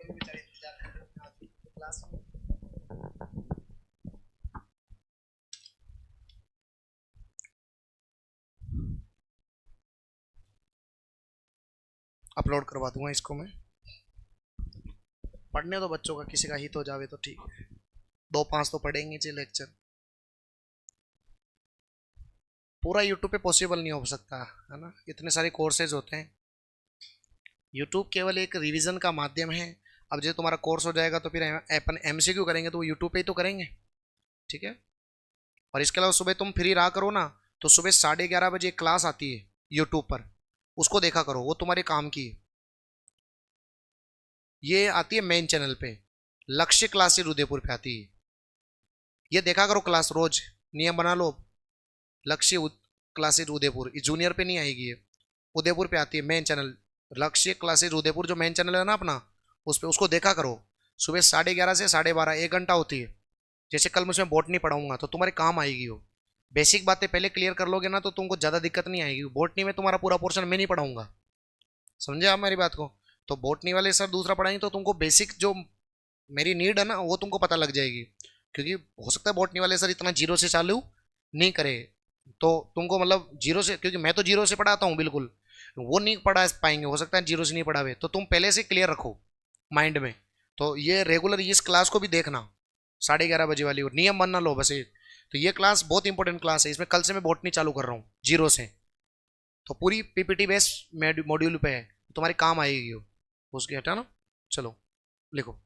भी बेचारे इंतजार कर रहे हैं आज क्लास में। अपलोड करवा दूंगा इसको मैं। पढ़ने तो बच्चों का किसी का हित हो जावे तो ठीक है, 2-5 तो पढ़ेंगे जी लेक्चर। पूरा यूट्यूब पे पॉसिबल नहीं हो सकता है ना, इतने सारे कोर्सेज होते हैं। यूट्यूब केवल एक रिवीजन का माध्यम है। अब जब तुम्हारा कोर्स हो जाएगा तो फिर अपन एमसीक्यू करेंगे तो वो यूट्यूब पे ही तो करेंगे, ठीक है। और इसके अलावा सुबह तुम फ्री रहा करो ना, तो सुबह 11:30 बजे एक क्लास आती है यूट्यूब पर, उसको देखा करो, वो तुम्हारे काम की है। ये आती है मेन चैनल पे, लक्ष्य क्लासेज उदयपुर पे आती है। ये देखा करो क्लास रोज, नियम बना लो। लक्ष्य क्लासेज उदयपुर, जूनियर पे नहीं आएगी ये, उदयपुर पे आती है मेन चैनल। लक्ष्य क्लासेज उदयपुर जो मेन चैनल है ना अपना, उस पे उसको देखा करो। सुबह 11:30 से 12:30 1 घंटा होती है। जैसे कल मैं उसमें बॉटनी पढ़ाऊंगा तो तुम्हारे काम आएगी वो। बेसिक बातें पहले क्लियर कर लोगे ना तो तुमको ज़्यादा दिक्कत नहीं आएगी। बॉटनी में तुम्हारा पूरा पोर्शन मैं नहीं पढ़ाऊंगा, समझे आप मेरी बात को। तो बॉटनी वाले सर दूसरा पढ़ाएंगे तो तुमको बेसिक जो मेरी नीड है ना वो तुमको पता लग जाएगी। क्योंकि हो सकता है बॉटनी वाले सर इतना जीरो से चालू नहीं करे, तो तुमको मतलब जीरो से, क्योंकि मैं तो जीरो से पढ़ाता हूँ बिल्कुल, वो नहीं पढ़ा पाएंगे, हो सकता है जीरो से नहीं पढ़ावे, तो तुम पहले से क्लियर रखो माइंड में। तो ये रेगुलर इस क्लास को भी देखना, 11:30 बजे वाली, और नियम बनना लो बस एक। तो ये क्लास बहुत इंपॉर्टेंट क्लास है, इसमें कल से मैं बॉटनी चालू कर रहा हूँ जीरो से। तो पूरी पीपीटी बेस मॉड्यूल पे है, तुम्हारे काम आएगी वो। उसके हटा ना, चलो लिखो।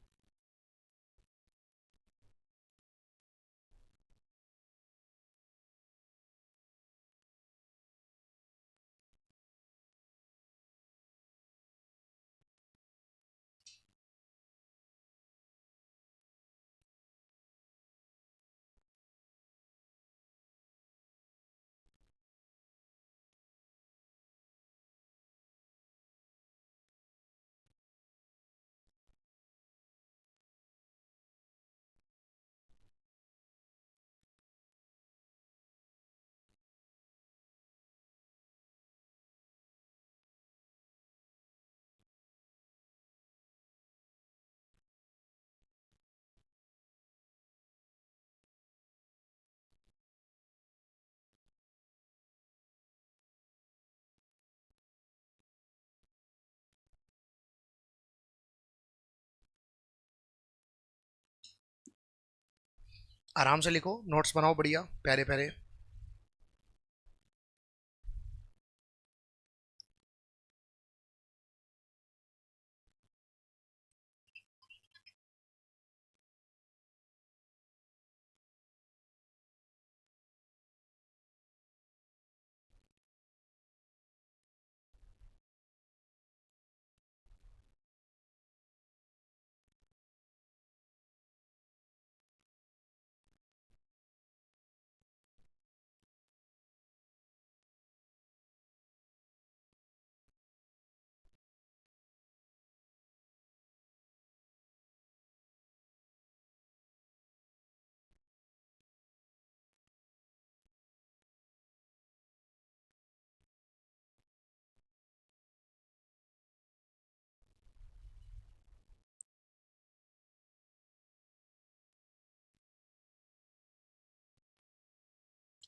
आराम से लिखो, नोट्स बनाओ बढ़िया प्यारे प्यारे।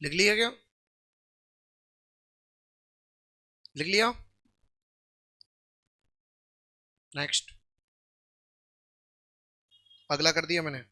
लिख लिया क्या? लिख लिया? नेक्स्ट। अगला कर दिया मैंने।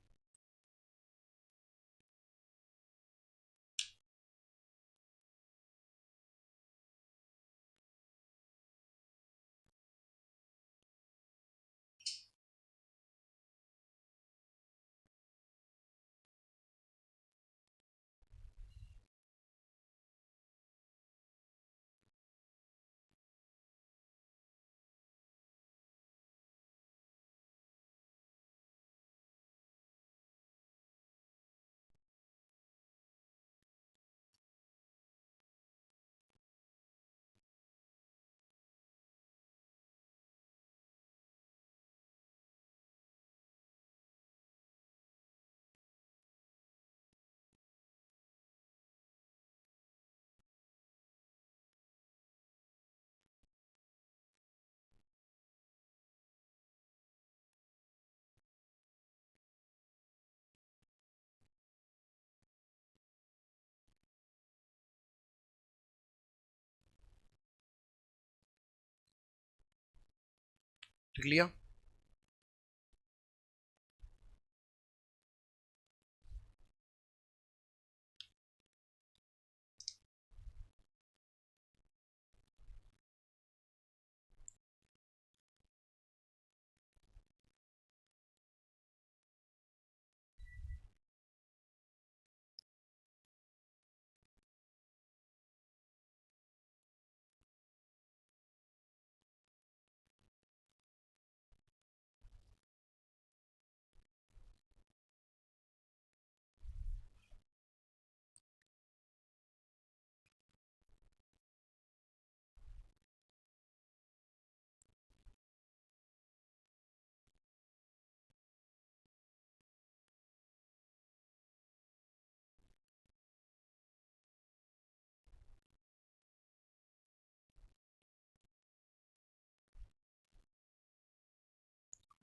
लिख लिया।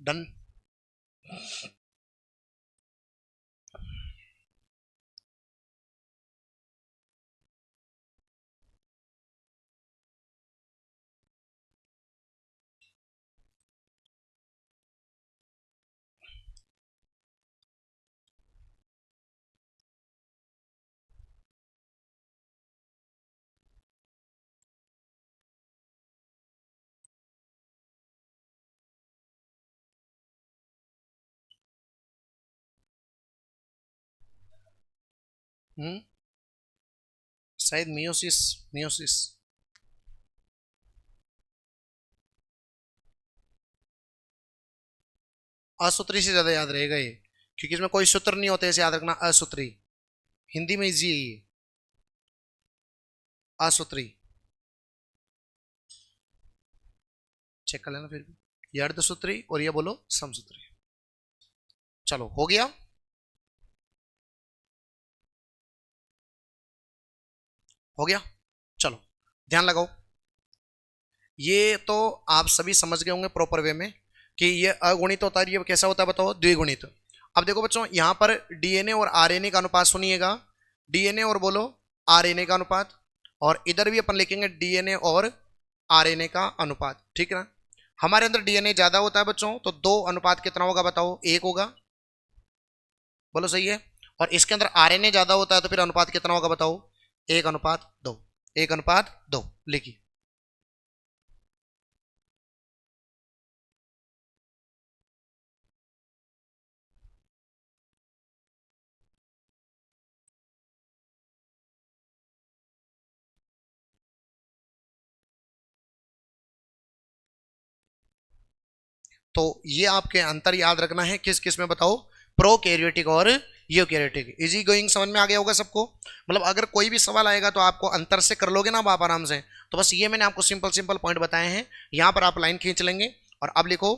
डन। शायद मियोसिस, मियोसिस। असूत्री से ज्यादा याद रहेगा ये, क्योंकि इसमें कोई सूत्र नहीं होते, ऐसे याद रखना असूत्री। हिंदी में इजी है ये, असूत्री। चेक कर लेना फिर भी, ये अर्धसूत्री और ये बोलो समसूत्री। चलो हो गया। हो गया। चलो ध्यान लगाओ, ये तो आप सभी समझ गए होंगे प्रॉपर वे में कि ये अगुणित होता है, ये कैसा होता है बताओ, द्विगुणित। अब देखो बच्चों, यहां पर डीएनए और आरएनए का अनुपात सुनिएगा, डीएनए और बोलो आरएनए का अनुपात, और इधर भी अपन लिखेंगे डीएनए और आरएनए का अनुपात, ठीक है ना। हमारे अंदर डीएनए ज्यादा होता है बच्चों, तो 2 अनुपात कितना होगा बताओ, 1 होगा, बोलो सही है। और इसके अंदर आरएनए ज्यादा होता है, तो फिर अनुपात कितना होगा बताओ, 1:2, 1:2 लिखिए। तो ये आपके अंतर याद रखना है, किस किस में बताओ, प्रोकैरियोटिक और यूकैरियोटिक। इजी गोइंग, समझ में आ गया होगा सबको। मतलब अगर कोई भी सवाल आएगा तो आपको अंतर से कर लोगे ना आप आराम से। तो बस ये मैंने आपको सिंपल सिंपल पॉइंट बताए हैं, यहां पर आप लाइन खींच लेंगे। और अब लिखो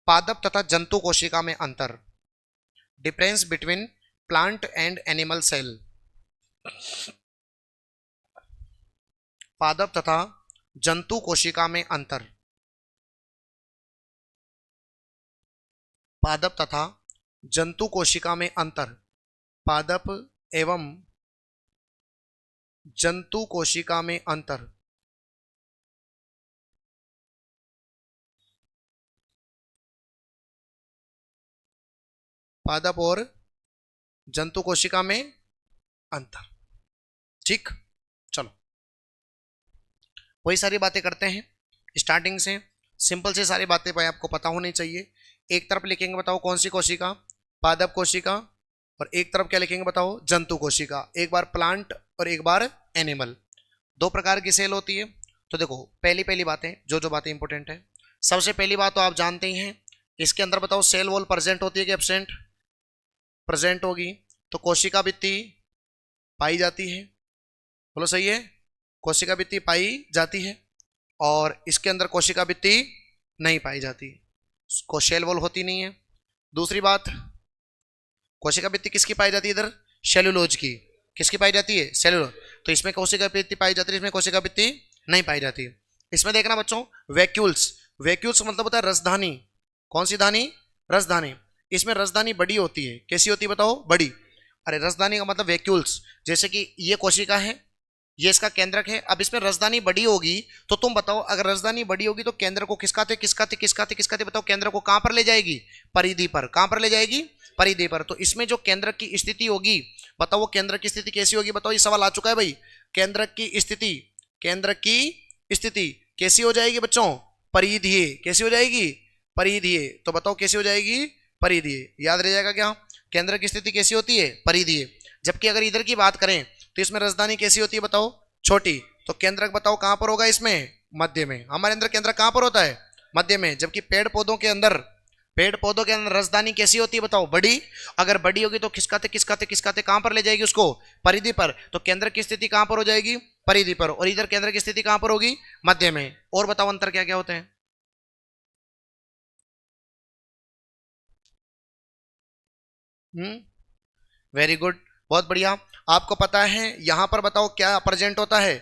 पादप तथा जंतु कोशिका में अंतर, difference between plant and animal cell. पादप तथा जंतु कोशिका में अंतर, पादप तथा जंतु कोशिका में अंतर, पादप एवं जंतु कोशिका में अंतर। पादप और जंतु कोशिका में अंतर, ठीक। चलो वही सारी बातें करते हैं स्टार्टिंग से, सिंपल से सारी बातें भाई आपको पता होनी चाहिए। एक तरफ लिखेंगे बताओ कौन सी कोशिका, पादप कोशिका, और एक तरफ क्या लिखेंगे बताओ, जंतु कोशिका। एक बार प्लांट और एक बार एनिमल, 2 प्रकार की सेल होती है। तो देखो पहली पहली बातें, जो जो बातें इंपॉर्टेंट है, सबसे पहली बात तो आप जानते ही हैं, इसके अंदर बताओ सेल वॉल प्रेजेंट होती है कि एब्सेंट, प्रेजेंट होगी। तो कोशिका भित्ति पाई जाती है, बोलो सही है, कोशिका भित्ति पाई जाती है। और इसके अंदर कोशिका भित्ति नहीं पाई जाती, को सेल वॉल होती नहीं है। दूसरी बात, कोशिका भित्ति किसकी पाई जाती है इधर, सेलुलोज की। किसकी पाई जाती है, सेलुलोज। तो इसमें कोशिका भित्ति पाई जाती है, इसमें कोशिका भित्ति नहीं पाई जाती। इसमें देखना बच्चों वैक्यूल्स, वैक्यूल्स मतलब होता है रसधानी। कौन सी धानी, रसधानी। इसमें रसधानी बड़ी होती है, कैसी होती है बताओ, बड़ी। अरे रसधानी का मतलब वैक्यूल्स, जैसे कि ये कोशिका है, ये इसका केंद्रक है। अब इसमें राजधानी बड़ी होगी तो तुम बताओ, अगर राजधानी बड़ी होगी तो केंद्र को किसकाते किसकाते किसकाते किसकाते बताओ, केंद्र को कहां पर ले जाएगी? परिधि पर। कहां पर ले जाएगी? परिधि पर। तो इसमें जो केंद्र की स्थिति होगी, बताओ वो केंद्र की स्थिति कैसी होगी? बताओ, ये सवाल आ चुका है भाई। केंद्र की स्थिति, केंद्र की स्थिति कैसी हो जाएगी बच्चों? परिधीय। कैसी हो जाएगी? परिधीय। तो बताओ कैसी हो जाएगी? परिधीय। याद रह जाएगा क्या? केंद्र की स्थिति कैसी होती है? परिधीय। जबकि अगर इधर की बात करें तो इसमें राजधानी कैसी होती है बताओ? छोटी। तो केंद्रक बताओ कहां पर होगा? इसमें मध्य में। हमारे अंदर केंद्र कहां पर होता है? मध्य में। जबकि पेड़ पौधों के अंदर, पेड़ पौधों के अंदर राजधानी कैसी होती है बताओ? बड़ी। अगर बड़ी होगी तो खिसकाते खिसकाते खिसकाते कहां पर ले जाएगी उसको? परिधि पर। तो केंद्र की स्थिति कहां पर हो जाएगी? परिधि पर। और इधर केंद्र की स्थिति कहां पर होगी? मध्य में। और बताओ अंतर क्या क्या होते हैं? वेरी गुड, बहुत बढ़िया। आपको पता है यहां पर बताओ क्या प्रेजेंट होता है?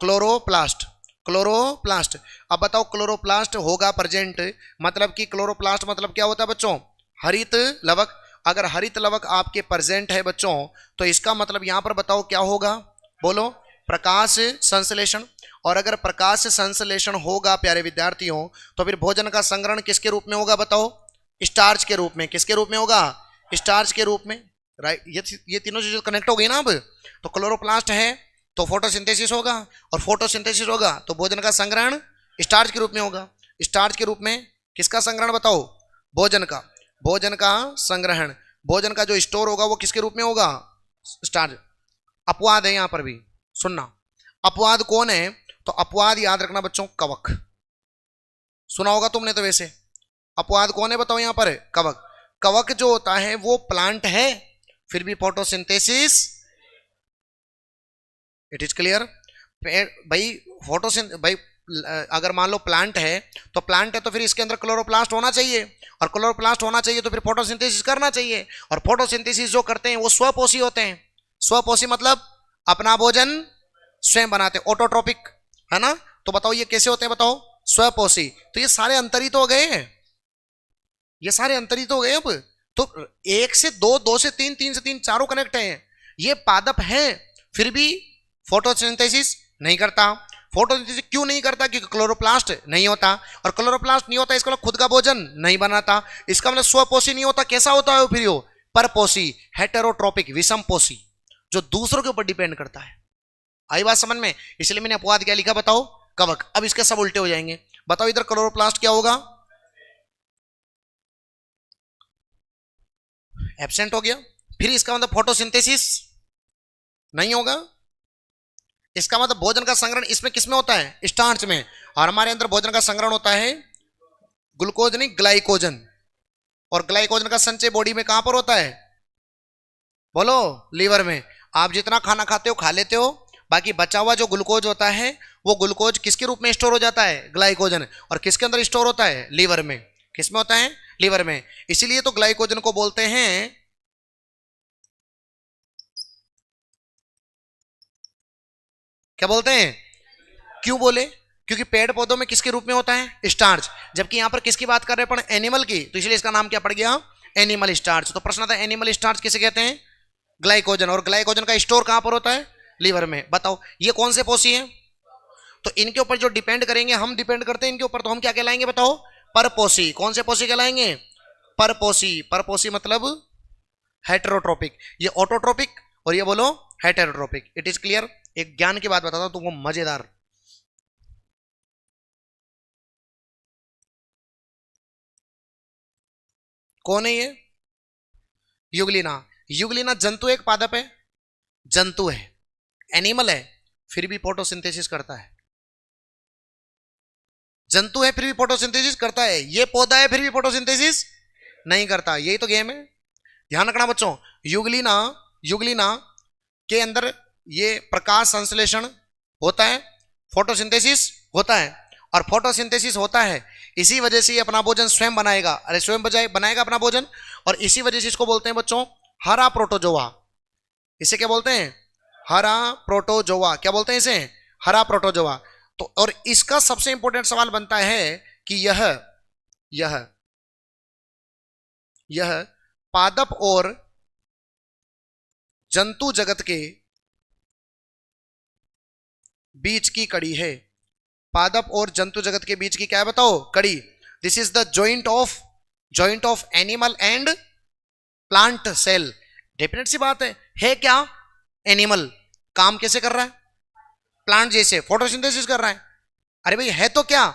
क्लोरोप्लास्ट। क्लोरोप्लास्ट। अब बताओ क्लोरोप्लास्ट होगा प्रेजेंट, मतलब कि क्लोरोप्लास्ट मतलब क्या होता है बच्चों? हरित लवक। अगर हरित लवक आपके प्रेजेंट है बच्चों, तो इसका मतलब यहां पर बताओ क्या होगा? बोलो। प्रकाश संश्लेषण। और अगर प्रकाश संश्लेषण होगा प्यारे विद्यार्थियों, तो फिर भोजन का संग्रहण किसके रूप में होगा बताओ? स्टार्च के रूप में। किसके रूप में होगा? स्टार्च के रूप में। राइट, ये तीनों चीजें कनेक्ट हो गई ना अब। तो क्लोरोप्लास्ट है तो फोटोसिंथेसिस होगा, और फोटोसिंथेसिस होगा तो भोजन का संग्रहण स्टार्च के रूप में होगा। स्टार्च के रूप में किसका संग्रहण बताओ? भोजन का। भोजन का संग्रहण। भोजन का जो स्टोर होगा वो किसके रूप में होगा? स्टार्च। अपवाद है यहां पर भी, सुनना। अपवाद कौन है? तो अपवाद याद रखना बच्चों, कवक। सुना होगा तुमने तो वैसे। अपवाद कौन है बताओ यहां पर? कवक। कवक जो होता है वो प्लांट है, फिर भी फोटोसिंथेसिस। इट इज क्लियर भाई? फोटोसिंथ भाई, अगर मान लो प्लांट है, तो प्लांट है तो फिर इसके अंदर क्लोरोप्लास्ट होना चाहिए, और क्लोरोप्लास्ट होना चाहिए तो फिर फोटोसिंथेसिस करना चाहिए। और फोटोसिंथेसिस जो करते हैं वो स्वपोषी होते हैं। स्वपोषी मतलब अपना भोजन स्वयं बनाते हैं, ऑटोट्रोपिक, है ना? तो बताओ ये कैसे होते हैं बताओ? स्वपोषी। तो ये सारे अंतरित हो गए हैं, ये सारे अंतरित हो गए अब। तो एक से दो, दो से तीन, तीन से तीन, चारों कनेक्ट हैं। ये पादप हैं, फिर भी फोटोसिंथेसिस नहीं करता। फोटोसिंथेसिस क्यों नहीं करता? क्योंकि क्लोरोप्लास्ट नहीं होता, और क्लोरोप्लास्ट नहीं होता इसका मतलब खुद का भोजन नहीं बनाता। इसका मतलब स्वपोषी नहीं होता। कैसा होता है फिर? वो परपोषी, हेटेरोट्रोपिक, विषम पोषी, जो दूसरों के ऊपर डिपेंड करता है। आई बात समझ में? इसलिए मैंने अपवाद क्या लिखा बताओ? कवक। अब इसके सब उल्टे हो जाएंगे। बताओ इधर क्लोरोप्लास्ट क्या होगा? एब्सेंट हो गया। फिर इसका मतलब फोटोसिंथेसिस नहीं होगा। इसका मतलब भोजन का संग्रहण इसमें किसमें होता है? स्टार्च में। और हमारे अंदर भोजन का संग्रहण होता है ग्लूकोज नहीं, ग्लाइकोजन। और ग्लाइकोजन का संचय बॉडी में कहां पर होता है? बोलो। लीवर में। आप जितना खाना खाते हो खा लेते हो, बाकी बचा हुआ जो ग्लूकोज होता है वो ग्लूकोज किसके रूप में स्टोर हो जाता है? ग्लाइकोजन। और किसके अंदर स्टोर होता है? लीवर में। किसमें होता है? लीवर में। इसीलिए तो ग्लाइकोजन को बोलते हैं, क्या बोलते हैं? क्यों बोले? क्योंकि पेड़ पौधों में किसके रूप में होता है? स्टार्च। जबकि यहां पर किसकी बात कर रहे हैं? एनिमल की, तो इसलिए इसका नाम क्या पड़ गया? Animal starch. तो प्रश्न था एनिमल स्टार्च किसे कहते हैं? ग्लाइकोजन। और ग्लाइकोजन का स्टोर कहां पर होता है? लीवर में। बताओ ये कौन से पोषी है? तो इनके ऊपर जो डिपेंड करेंगे, हम डिपेंड करते हैं इनके ऊपर, तो हम क्या कहलाएंगे बताओ? परपोषी। कौन से पोषी कहलाएंगे? परपोषी। परपोषी मतलब हेटेरोट्रोपिक। ये ऑटोट्रोपिक, और ये बोलो हेटेरोट्रोपिक। It is clear? एक ज्ञान की बात बताता हूं तुमको, मजेदार। कौन है ये? युगलिना। युगलिना जंतु एक पादप है? जंतु है, एनिमल है, फिर भी फोटोसिंथेसिस करता है। जंतु है फिर भी फोटोसिंथेसिस करता है। ये पौधा है फिर भी फोटोसिंथेसिस नहीं करता। यही तो गेम है। ध्यान रखना बच्चों। युगलिना, युगलिना के अंदर ये प्रकाश संश्लेषण होता है, फोटोसिंथेसिस होता है, और फोटोसिंथेसिस होता है इसी वजह से ये अपना भोजन स्वयं बनाएगा। अरे स्वयं बनाएगा अपना भोजन, और इसी वजह से इसको बोलते हैं बच्चों हरा प्रोटोजोआ। इसे क्या बोलते हैं? हरा प्रोटोजोआ। क्या बोलते हैं इसे? हरा प्रोटोजोआ। तो और इसका सबसे इंपॉर्टेंट सवाल बनता है कि यह यह पादप और जंतु जगत के बीच की कड़ी है। पादप और जंतु जगत के बीच की क्या है बताओ? कड़ी। This is the joint of animal and plant cell. Definite सी बात है क्या? एनिमल काम कैसे कर रहा है? प्लांट जैसे फोटोसिंथेसिस कर रहा है। अरे भाई है तो क्या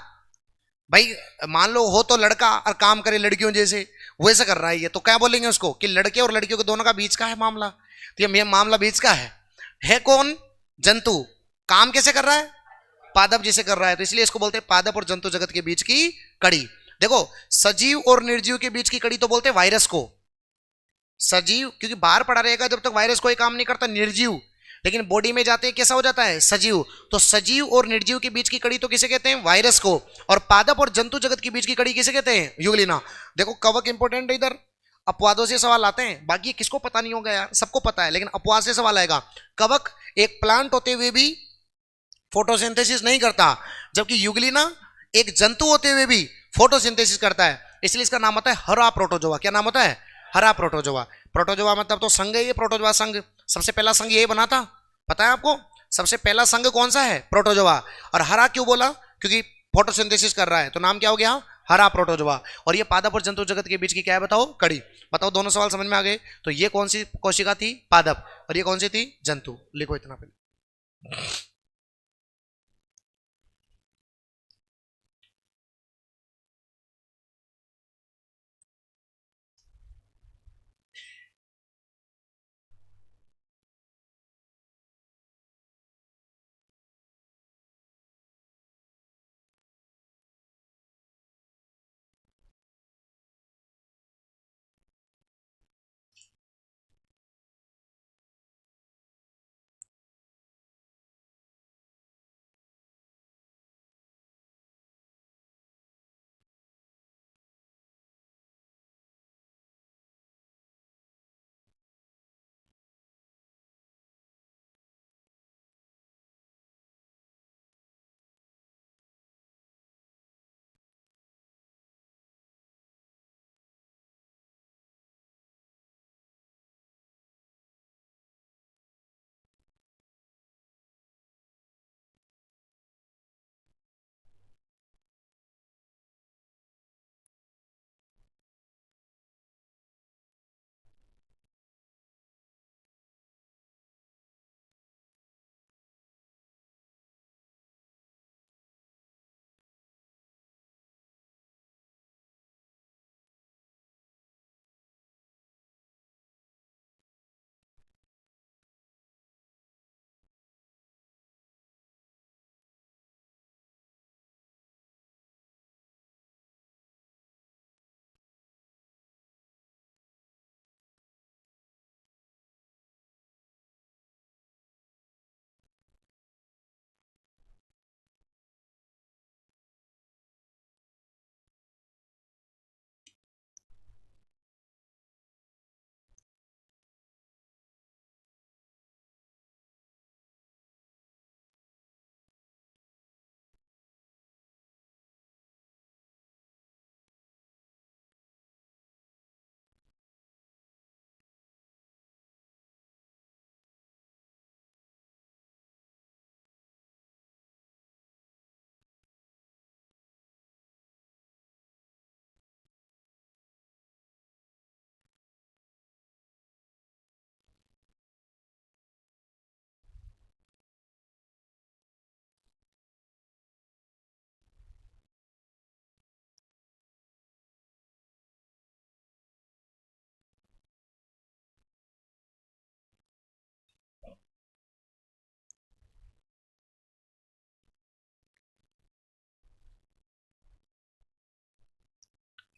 भाई, मान लो हो तो लड़का और काम करे लड़कियों जैसे, वैसे कर रहा है ये, तो क्या बोलेंगे उसको कि लड़के और लड़कियों के दोनों का बीच का है मामला। तो ये मामला बीच का है कौन? जंतु। काम कैसे कर रहा है? पादप जैसे कर रहा है, तो इसलिए इसको बोलते हैं पादप और जंतु जगत के बीच की कड़ी। देखो सजीव और निर्जीव के बीच की कड़ी तो बोलते हैं वायरस को। सजीव क्योंकि बाहर पड़ा रहेगा जब तक वायरस कोई काम नहीं करता, निर्जीव। लेकिन बॉडी में जाते हैं कैसा हो जाता है? सजीव। तो सजीव और निर्जीव के बीच की कड़ी तो किसे कहते हैं? वायरस को। और पादप और जंतु जगत के बीच की कड़ी किसे कहते हैं? यूग्लिना। देखो कवक इंपॉर्टेंट है इधर, अपवादों से सवाल आते हैं, बाकी किसको पता नहीं होगा यार, सबको पता है, लेकिन अपवाद से सवाल आएगा। कवक एक प्लांट होते हुए भी फोटोसिंथेसिस नहीं करता, जबकि यूग्लिना एक जंतु होते हुए भी फोटोसिंथेसिस करता है, इसलिए इसका नाम होता है हरा प्रोटोजोआ। क्या नाम होता है? हरा प्रोटोजोआ। प्रोटोजोआ मतलब तो संघ है ये, प्रोटोजोआ संघ। सबसे पहला संघ ये बना था, पता है आपको? सबसे पहला संघ कौन सा है? प्रोटोजोआ। और हरा क्यों बोला? क्योंकि फोटोसिंथेसिस कर रहा है, तो नाम क्या हो गया? हरा प्रोटोजोआ। और ये पादप और जंतु जगत के बीच की क्या है बताओ? कड़ी। बताओ दोनों सवाल समझ में आ गए? तो ये कौन सी कोशिका थी? पादप। और ये कौन सी थी? जंतु। लिखो इतना पहले।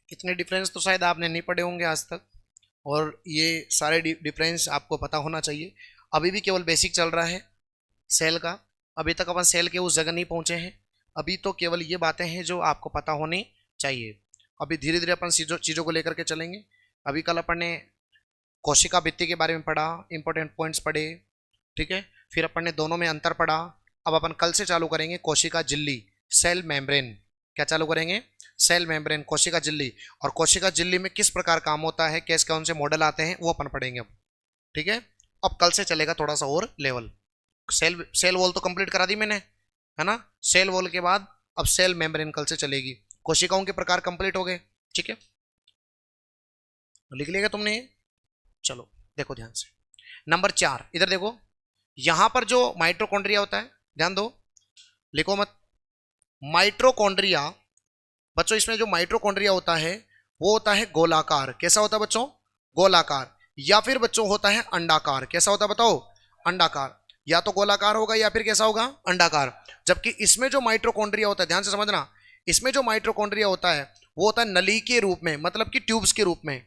इतने डिफरेंस तो शायद आपने नहीं पढ़े होंगे आज तक, और ये सारे डिफरेंस आपको पता होना चाहिए। अभी भी केवल बेसिक चल रहा है सेल का, अभी तक अपन सेल के उस जगह नहीं पहुंचे हैं। अभी तो केवल ये बातें हैं जो आपको पता होनी चाहिए। अभी धीरे धीरे अपन चीज़ों चीज़ों को लेकर के चलेंगे। अभी कल अपन ने कोशिका भित्ति के बारे में पढ़ा, इंपॉर्टेंट पॉइंट्स पढ़े, ठीक है। फिर अपन ने दोनों में अंतर पढ़ा। अब अपन कल से चालू करेंगे कोशिका झिल्ली, सेल मेम्ब्रेन। क्या चालू करेंगे? सेल मेम्ब्रेन, कोशिका झिल्ली। और कोशिका झिल्ली में किस प्रकार काम होता है, कैसे कौन से मॉडल आते हैं, वो अपन पढ़ेंगे अब, ठीक है। अब कल से चलेगा थोड़ा सा और लेवल। सेल सेल वॉल तो कंप्लीट करा दी मैंने, है ना। सेल वॉल के बाद अब सेल मेम्ब्रेन कल से चलेगी। कोशिकाओं के प्रकार कंप्लीट हो गए, ठीक है, लिख लिएगा तुमने। चलो देखो ध्यान से, नंबर 4 इधर देखो, यहां पर जो माइटोकॉन्ड्रिया होता है, ध्यान दो, लिखो मत, माइटोकॉन्ड्रिया बच्चों, इसमें जो माइटोकॉन्ड्रिया होता है वो होता है गोलाकार। कैसा होता है बच्चों? गोलाकार। या फिर बच्चों होता है अंडाकार। कैसा होता है बताओ? अंडाकार। या तो गोलाकार होगा या फिर कैसा होगा? अंडाकार। जबकि इसमें जो माइटोकॉन्ड्रिया होता है, ध्यान से समझना, इसमें जो माइटोकॉन्ड्रिया होता है वो होता है नली के रूप में, मतलब कि ट्यूब्स के रूप में।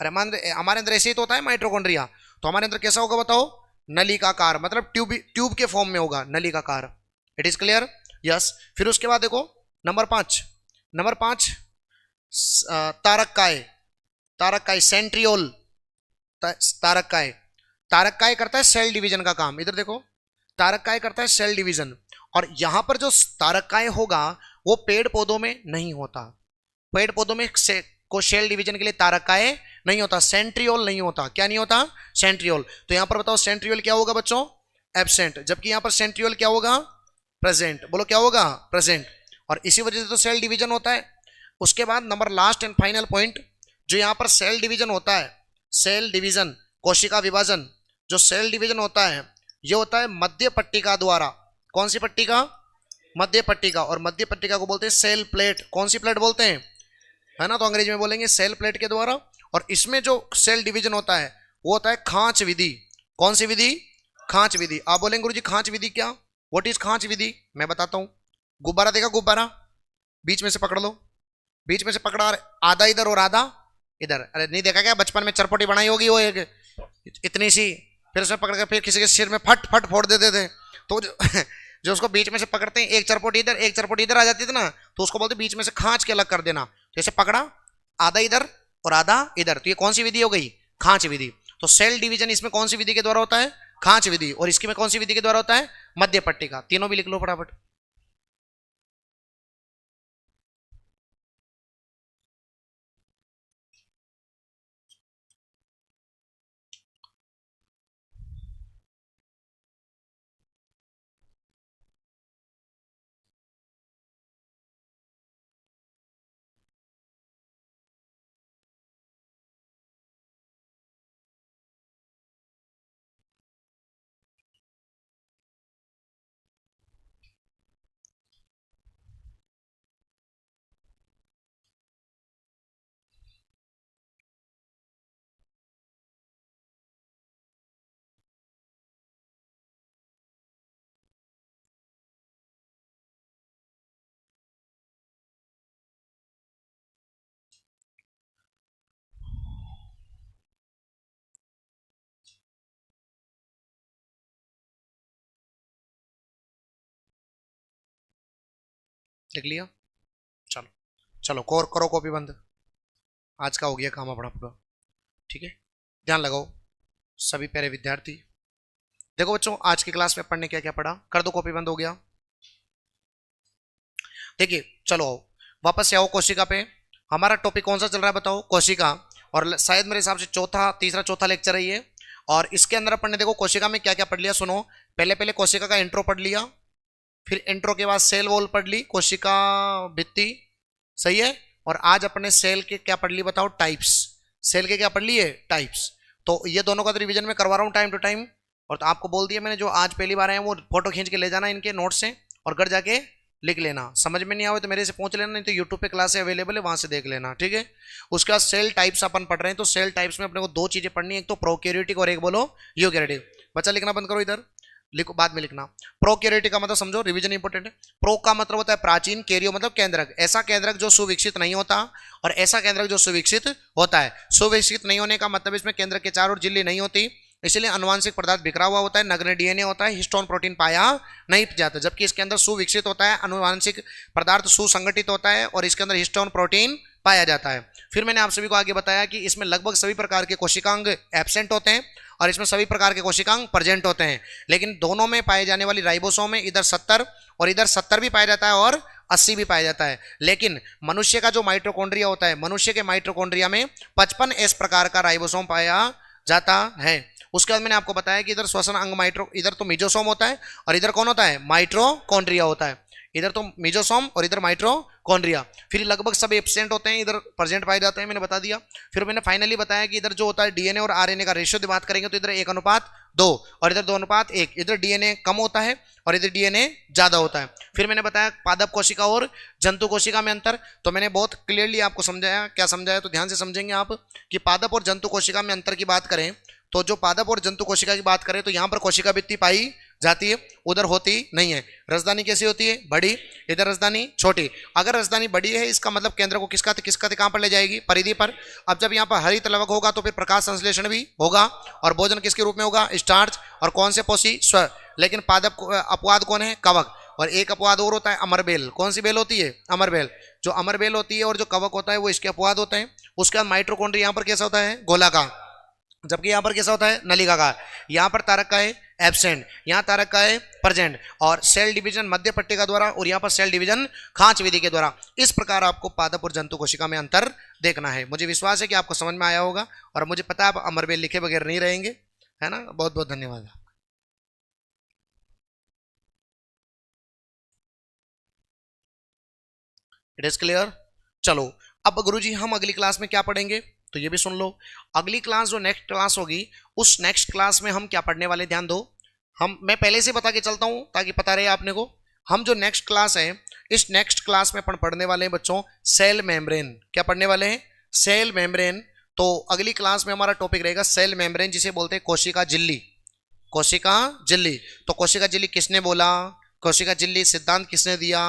अरे हमारे अंदर ऐसे ही तो होता है माइटोकॉन्ड्रिया, तो हमारे अंदर कैसा होगा बताओ? नलिकाकार, मतलब ट्यूब के फॉर्म में होगा, नलिकाकार। It is clear? यस। फिर उसके बाद देखो नंबर 5 तारककाय। तारककाय, सेंट्रियोल। तारककाय, तारककाय करता है सेल डिवीजन का काम। इधर देखो, तारककाय करता है सेल डिवीजन। और यहां पर जो तारककाय होगा वो पेड़ पौधों में नहीं होता। पेड़ पौधों में को सेल डिवीजन के लिए तारककाय नहीं होता, सेंट्रियोल नहीं होता। क्या नहीं होता? सेंट्रियोल। तो यहां पर बताओ सेंट्रियोल क्या होगा बच्चों? एब्सेंट। जबकि यहां पर सेंट्रियोल क्या होगा? प्रेजेंट। बोलो क्या होगा? प्रेजेंट। और इसी वजह से तो सेल डिवीजन होता है। उसके बाद number last and final point, जो यहां पर सेल डिवीजन होता है, सेल डिवीजन, कोशिका विभाजन, जो सेल डिवीजन होता है ये होता है मध्य पट्टिका द्वारा। कौन सी पट्टिका? मध्य पट्टिका। और मध्य पट्टिका को बोलते हैं सेल प्लेट। कौन सी प्लेट बोलते हैं? है ना, तो अंग्रेजी में बोलेंगे सेल प्लेट के द्वारा। और इसमें जो सेल डिवीजन होता है वो होता है खांच विधि। कौन सी विधि? खांच विधि। आप बोलेंगे गुरुजी खांच विधि क्या? व्हाट इज खांच विधि? मैं बताता हूं। गुब्बारा देखा? गुब्बारा बीच में से पकड़ लो, बीच में से पकड़ा, आधा इधर और आधा इधर। अरे नहीं देखा क्या? बचपन में चरपटी बनाई होगी वो एक इतनी सी, फिर उसमें पकड़ कर फिर किसी के सिर में फट फट फोड़ देते थे। तो जो उसको बीच में से पकड़ते हैं, एक चरपटी इधर एक चरपटी इधर आ जाती थी ना, तो उसको बोलते बीच में से खांच के अलग कर देना। जैसे पकड़ा, आधा इधर और आधा इधर, तो ये कौन सी विधि हो गई? खांच विधि। तो सेल डिवीजन इसमें कौन सी विधि के द्वारा होता है? खांच विधि। और इसकी में कौन सी विधि के द्वारा होता है? मध्य पट्टिका। तीनों भी लिख लो फटाफट। लिख लिया? चलो चलो करो कॉपी बंद। आज का हो गया काम अपना पूरा, ठीक है। ध्यान लगाओ सभी प्यारे विद्यार्थी। देखो बच्चों, आज की क्लास में अपन ने क्या क्या पढ़ा, कर दो कॉपी बंद, हो गया। देखिए चलो आओ वापस से आओ कोशिका पे। हमारा टॉपिक कौन सा चल रहा है बताओ? कोशिका। और शायद मेरे हिसाब से तीसरा चौथा लेक्चर है ये। और इसके अंदर अपन ने देखो कोशिका में क्या क्या पढ़ लिया, सुनो। पहले कोशिका का इंट्रो पढ़ लिया, फिर इंट्रो के बाद सेल वॉल पढ़ ली, कोशिका भित्ति, सही है। और आज अपने सेल के क्या पढ़ ली बताओ? टाइप्स। सेल के क्या पढ़ लिए? टाइप्स। तो ये दोनों का तो रिवीजन में करवा रहा हूँ टाइम टू टाइम। और तो आपको बोल दिया मैंने, जो आज पहली बार आए वो फोटो खींच के ले जाना इनके नोट से, और घर जाके लिख लेना। समझ में नहीं आवे तो मेरे से पूछ लेना, नहीं तो यूट्यूब पे क्लास अवेलेबल है, वहां से देख लेना, ठीक है। उसके बाद सेल टाइप्स अपन पढ़ रहे हैं, तो सेल टाइप्स में अपने को दो चीजें पढ़नी है, एक तो प्रोकैरियोटिक और एक बोलो यूकैरियोटिक। बच्चा लिखना बंद करो, इधर लिखो, बाद में लिखना। प्रोकैरियोटिक का मतलब समझो, रिवीजन इंपॉर्टेंट है। प्रो का मतलब होता है प्राचीन, कैरियो मतलब केंद्रक, ऐसा केंद्रक जो सुविकसित नहीं होता, और ऐसा केंद्रक जो सुविकसित होता है। सुविकसित नहीं होने का मतलब इसमें केंद्रक के चारों ओर झिल्ली नहीं होती, इसलिए अनुवांशिक पदार्थ बिखरा हुआ होता है, नगण्य डीएनए होता है, हिस्टोन प्रोटीन पाया नहीं जाता। जबकि इसके अंदर सुविकसित होता है, अनुवांशिक पदार्थ सुसंगठित होता है, और इसके अंदर हिस्टोन प्रोटीन पाया जाता है। फिर मैंने आप सभी को आगे बताया कि इसमें लगभग सभी प्रकार के कोशिकांग एब्सेंट होते हैं, और इसमें सभी प्रकार के कोशिकांग प्रेजेंट होते हैं। लेकिन दोनों में पाए जाने वाली राइबोसोम में इधर 70 और इधर 70 भी पाया जाता है, और 80 भी पाया जाता है। लेकिन मनुष्य का जो माइटोकॉन्ड्रिया होता है, मनुष्य के माइटोकॉन्ड्रिया में 55 इस प्रकार का राइबोसोम पाया जाता है। उसके बाद मैंने आपको बताया कि इधर श्वसन अंग माइट्रो, इधर तो मीजोसोम होता है और इधर कौन होता है, माइट्रोकॉन्ड्रिया होता है। इधर तो मीजोसोम और इधर माइट्रोकॉन्ड्रिया, फिर लगभग सब एब्सेंट होते हैं, इधर प्रेजेंट पाए जाते हैं, मैंने बता दिया। फिर मैंने फाइनली बताया कि इधर जो होता है डीएनए और आरएनए का रेशियो की बात करेंगे तो इधर 1:2 और इधर 2:1, इधर डीएनए कम होता है और इधर डीएनए ज्यादा होता है। फिर मैंने बताया पादप कोशिका और जंतु कोशिका में अंतर, तो मैंने बहुत क्लियरली आपको समझाया। क्या समझाया, तो ध्यान से समझेंगे आप कि पादप और जंतु कोशिका में अंतर की बात करें तो जो पादप और जंतु कोशिका की बात करें तो यहां पर कोशिका भित्ति पाई जाती है, उधर होती नहीं है। राजधानी कैसी होती है, बड़ी, इधर राजधानी छोटी। अगर राजधानी बड़ी है इसका मतलब केंद्र को किसका कहां पर ले जाएगी, परिधि पर। अब जब यहाँ पर हरित लवक होगा तो फिर प्रकाश संश्लेषण भी होगा और भोजन किसके रूप में होगा, स्टार्च, और कौन से पोषी, स्व। लेकिन पादप अपवाद कौन है, कवक। और एक अपवाद और होता है अमरबेल। कौन सी बेल होती है, अमरबेल। जो अमरबेल होती है और जो कवक होता है वो इसके अपवाद होते हैं। उसके बाद माइट्रोकॉन्ड्रिया यहाँ पर कैसा होता है, गोलाकार, जबकि यहां पर कैसा होता है, नलिकाकार। यहां पर तारक का है एब्सेंट, यहां तारक का है प्रेजेंट। और सेल डिवीजन मध्य पट्टिका द्वारा और यहां पर सेल डिवीजन खांच विधि के द्वारा। इस प्रकार आपको पादप और जंतु कोशिका में अंतर देखना है। मुझे विश्वास है कि आपको समझ में आया होगा और मुझे पता है आप अमरबेल लिखे बगैर नहीं रहेंगे, है ना। बहुत बहुत धन्यवाद। It is clear. चलो अब गुरुजी हम अगली क्लास में क्या पढ़ेंगे, तो ये भी सुन लो। अगली क्लास जो नेक्स्ट क्लास होगी उस नेक्स्ट क्लास में हम क्या पढ़ने वाले, ध्यान दो। मैं पहले से बता के चलता हूं ताकि पता रहे आपने को। हम जो नेक्स्ट क्लास है इस नेक्स्ट क्लास में अपन पढ़ने वाले हैं बच्चों सेल मेम्ब्रेन। क्या पढ़ने वाले हैं, सेल मेम्ब्रेन। तो अगली क्लास में हमारा टॉपिक रहेगा सेल मेम्ब्रेन, जिसे बोलते हैं कोशिका झिल्ली। कोशिका झिल्ली। तो कोशिका झिल्ली किसने बोला, कोशिका झिल्ली सिद्धांत किसने दिया,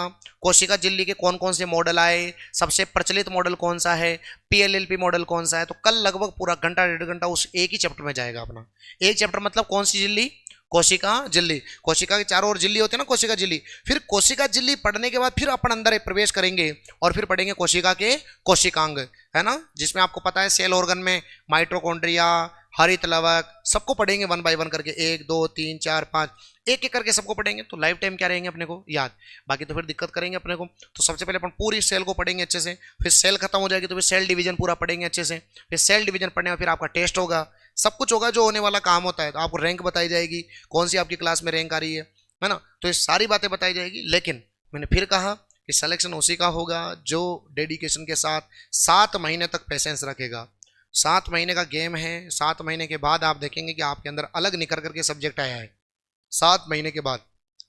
कोशिका झिल्ली के कौन कौन से मॉडल आए, सबसे प्रचलित मॉडल कौन सा है, पीएलएलपी मॉडल कौन सा है। तो कल लगभग पूरा घंटा 1.5 घंटा उस एक ही चैप्टर में जाएगा अपना। एक चैप्टर मतलब कौन सी झिल्ली, कोशिका झिल्ली। कोशिका के चारों ओर झिल्ली होती है ना, कोशिका झिल्ली। फिर कोशिका झिल्ली पढ़ने के बाद फिर अपन अंदर एक प्रवेश करेंगे और फिर पढ़ेंगे कोशिका के कोशिकांग, है ना, जिसमें आपको पता है सेल ऑर्गन में माइट्रोकॉन्ड्रिया, हरित लवक, सबको पढ़ेंगे वन बाय वन करके, 1 2 3 4 5 एक एक करके सबको पढ़ेंगे। तो लाइफ टाइम क्या रहेंगे अपने को याद, बाकी तो फिर दिक्कत करेंगे अपने को। तो सबसे पहले अपन पूरी सेल को पढ़ेंगे अच्छे से, फिर सेल खत्म हो जाएगी तो फिर सेल डिवीजन पूरा पढ़ेंगे अच्छे से। फिर सेल डिवीजन पढ़ने में फिर आपका टेस्ट होगा, सब कुछ होगा जो होने वाला काम होता है। तो आपको रैंक बताई जाएगी, कौन सी आपकी क्लास में रैंक आ रही है ना। तो ये सारी बातें बताई जाएगी। लेकिन मैंने फिर कहा कि सिलेक्शन उसी का होगा जो डेडिकेशन के साथ 7 महीने तक पेशेंस रखेगा। 7 महीने का गेम है। 7 महीने के बाद आप देखेंगे कि आपके अंदर अलग निकल करके सब्जेक्ट आया है। 7 महीने के बाद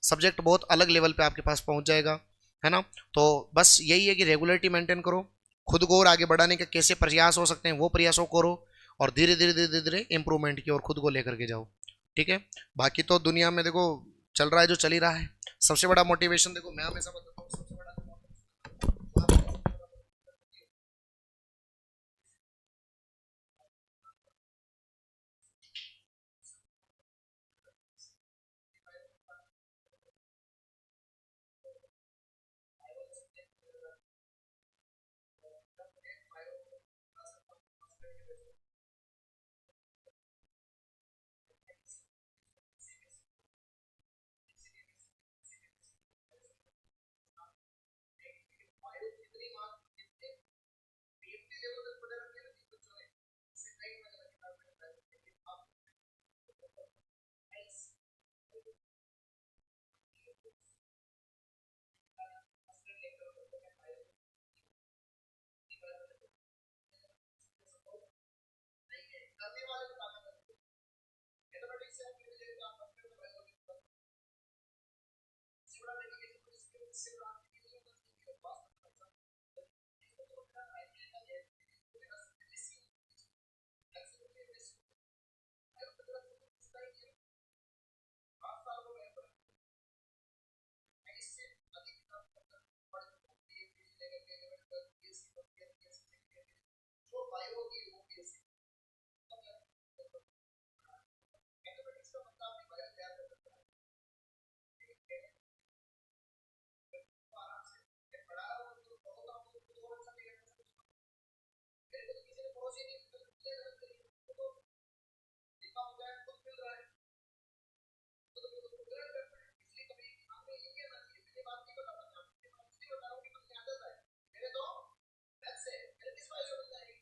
सब्जेक्ट बहुत अलग लेवल पे आपके पास पहुंच जाएगा, है ना। तो बस यही है कि रेगुलरिटी मेंटेन करो, खुद को और आगे बढ़ाने के कैसे प्रयास हो सकते हैं वो प्रयासों करो, और धीरे धीरे धीरे धीरे इंप्रूवमेंट की और खुद को लेकर के जाओ, ठीक है। बाकी तो दुनिया में देखो चल रहा है जो चल ही रहा है। सबसे बड़ा मोटिवेशन देखो मैं हमेशा बताता हूँ, सबसे बड़ा करने वाले को ताकत है। मैथमेटिक्स से आप लेके आप कंप्यूटर में biology civil application civil application जो बायो की वो कैसे मैथमेटिक्स का मतलब आपने बायो तैयार कर सकते हैं आराम से पढ़ा रहा हूँ तो बहुत आपको खुद और अच्छा लगेगा। मेरे को तो किसी ने पड़ोसी नहीं तो लिखा होता है खुद मिल रहा है तो ग्रहण करता है। इसलिए कभी आपने ये किया ना कि ये बात नहीं बता पाता, मैं इसलिए बता रहा हूँ कि मुझे आदत है मेरे तो मैथ से मेरे किस वजह से बन जाएगी।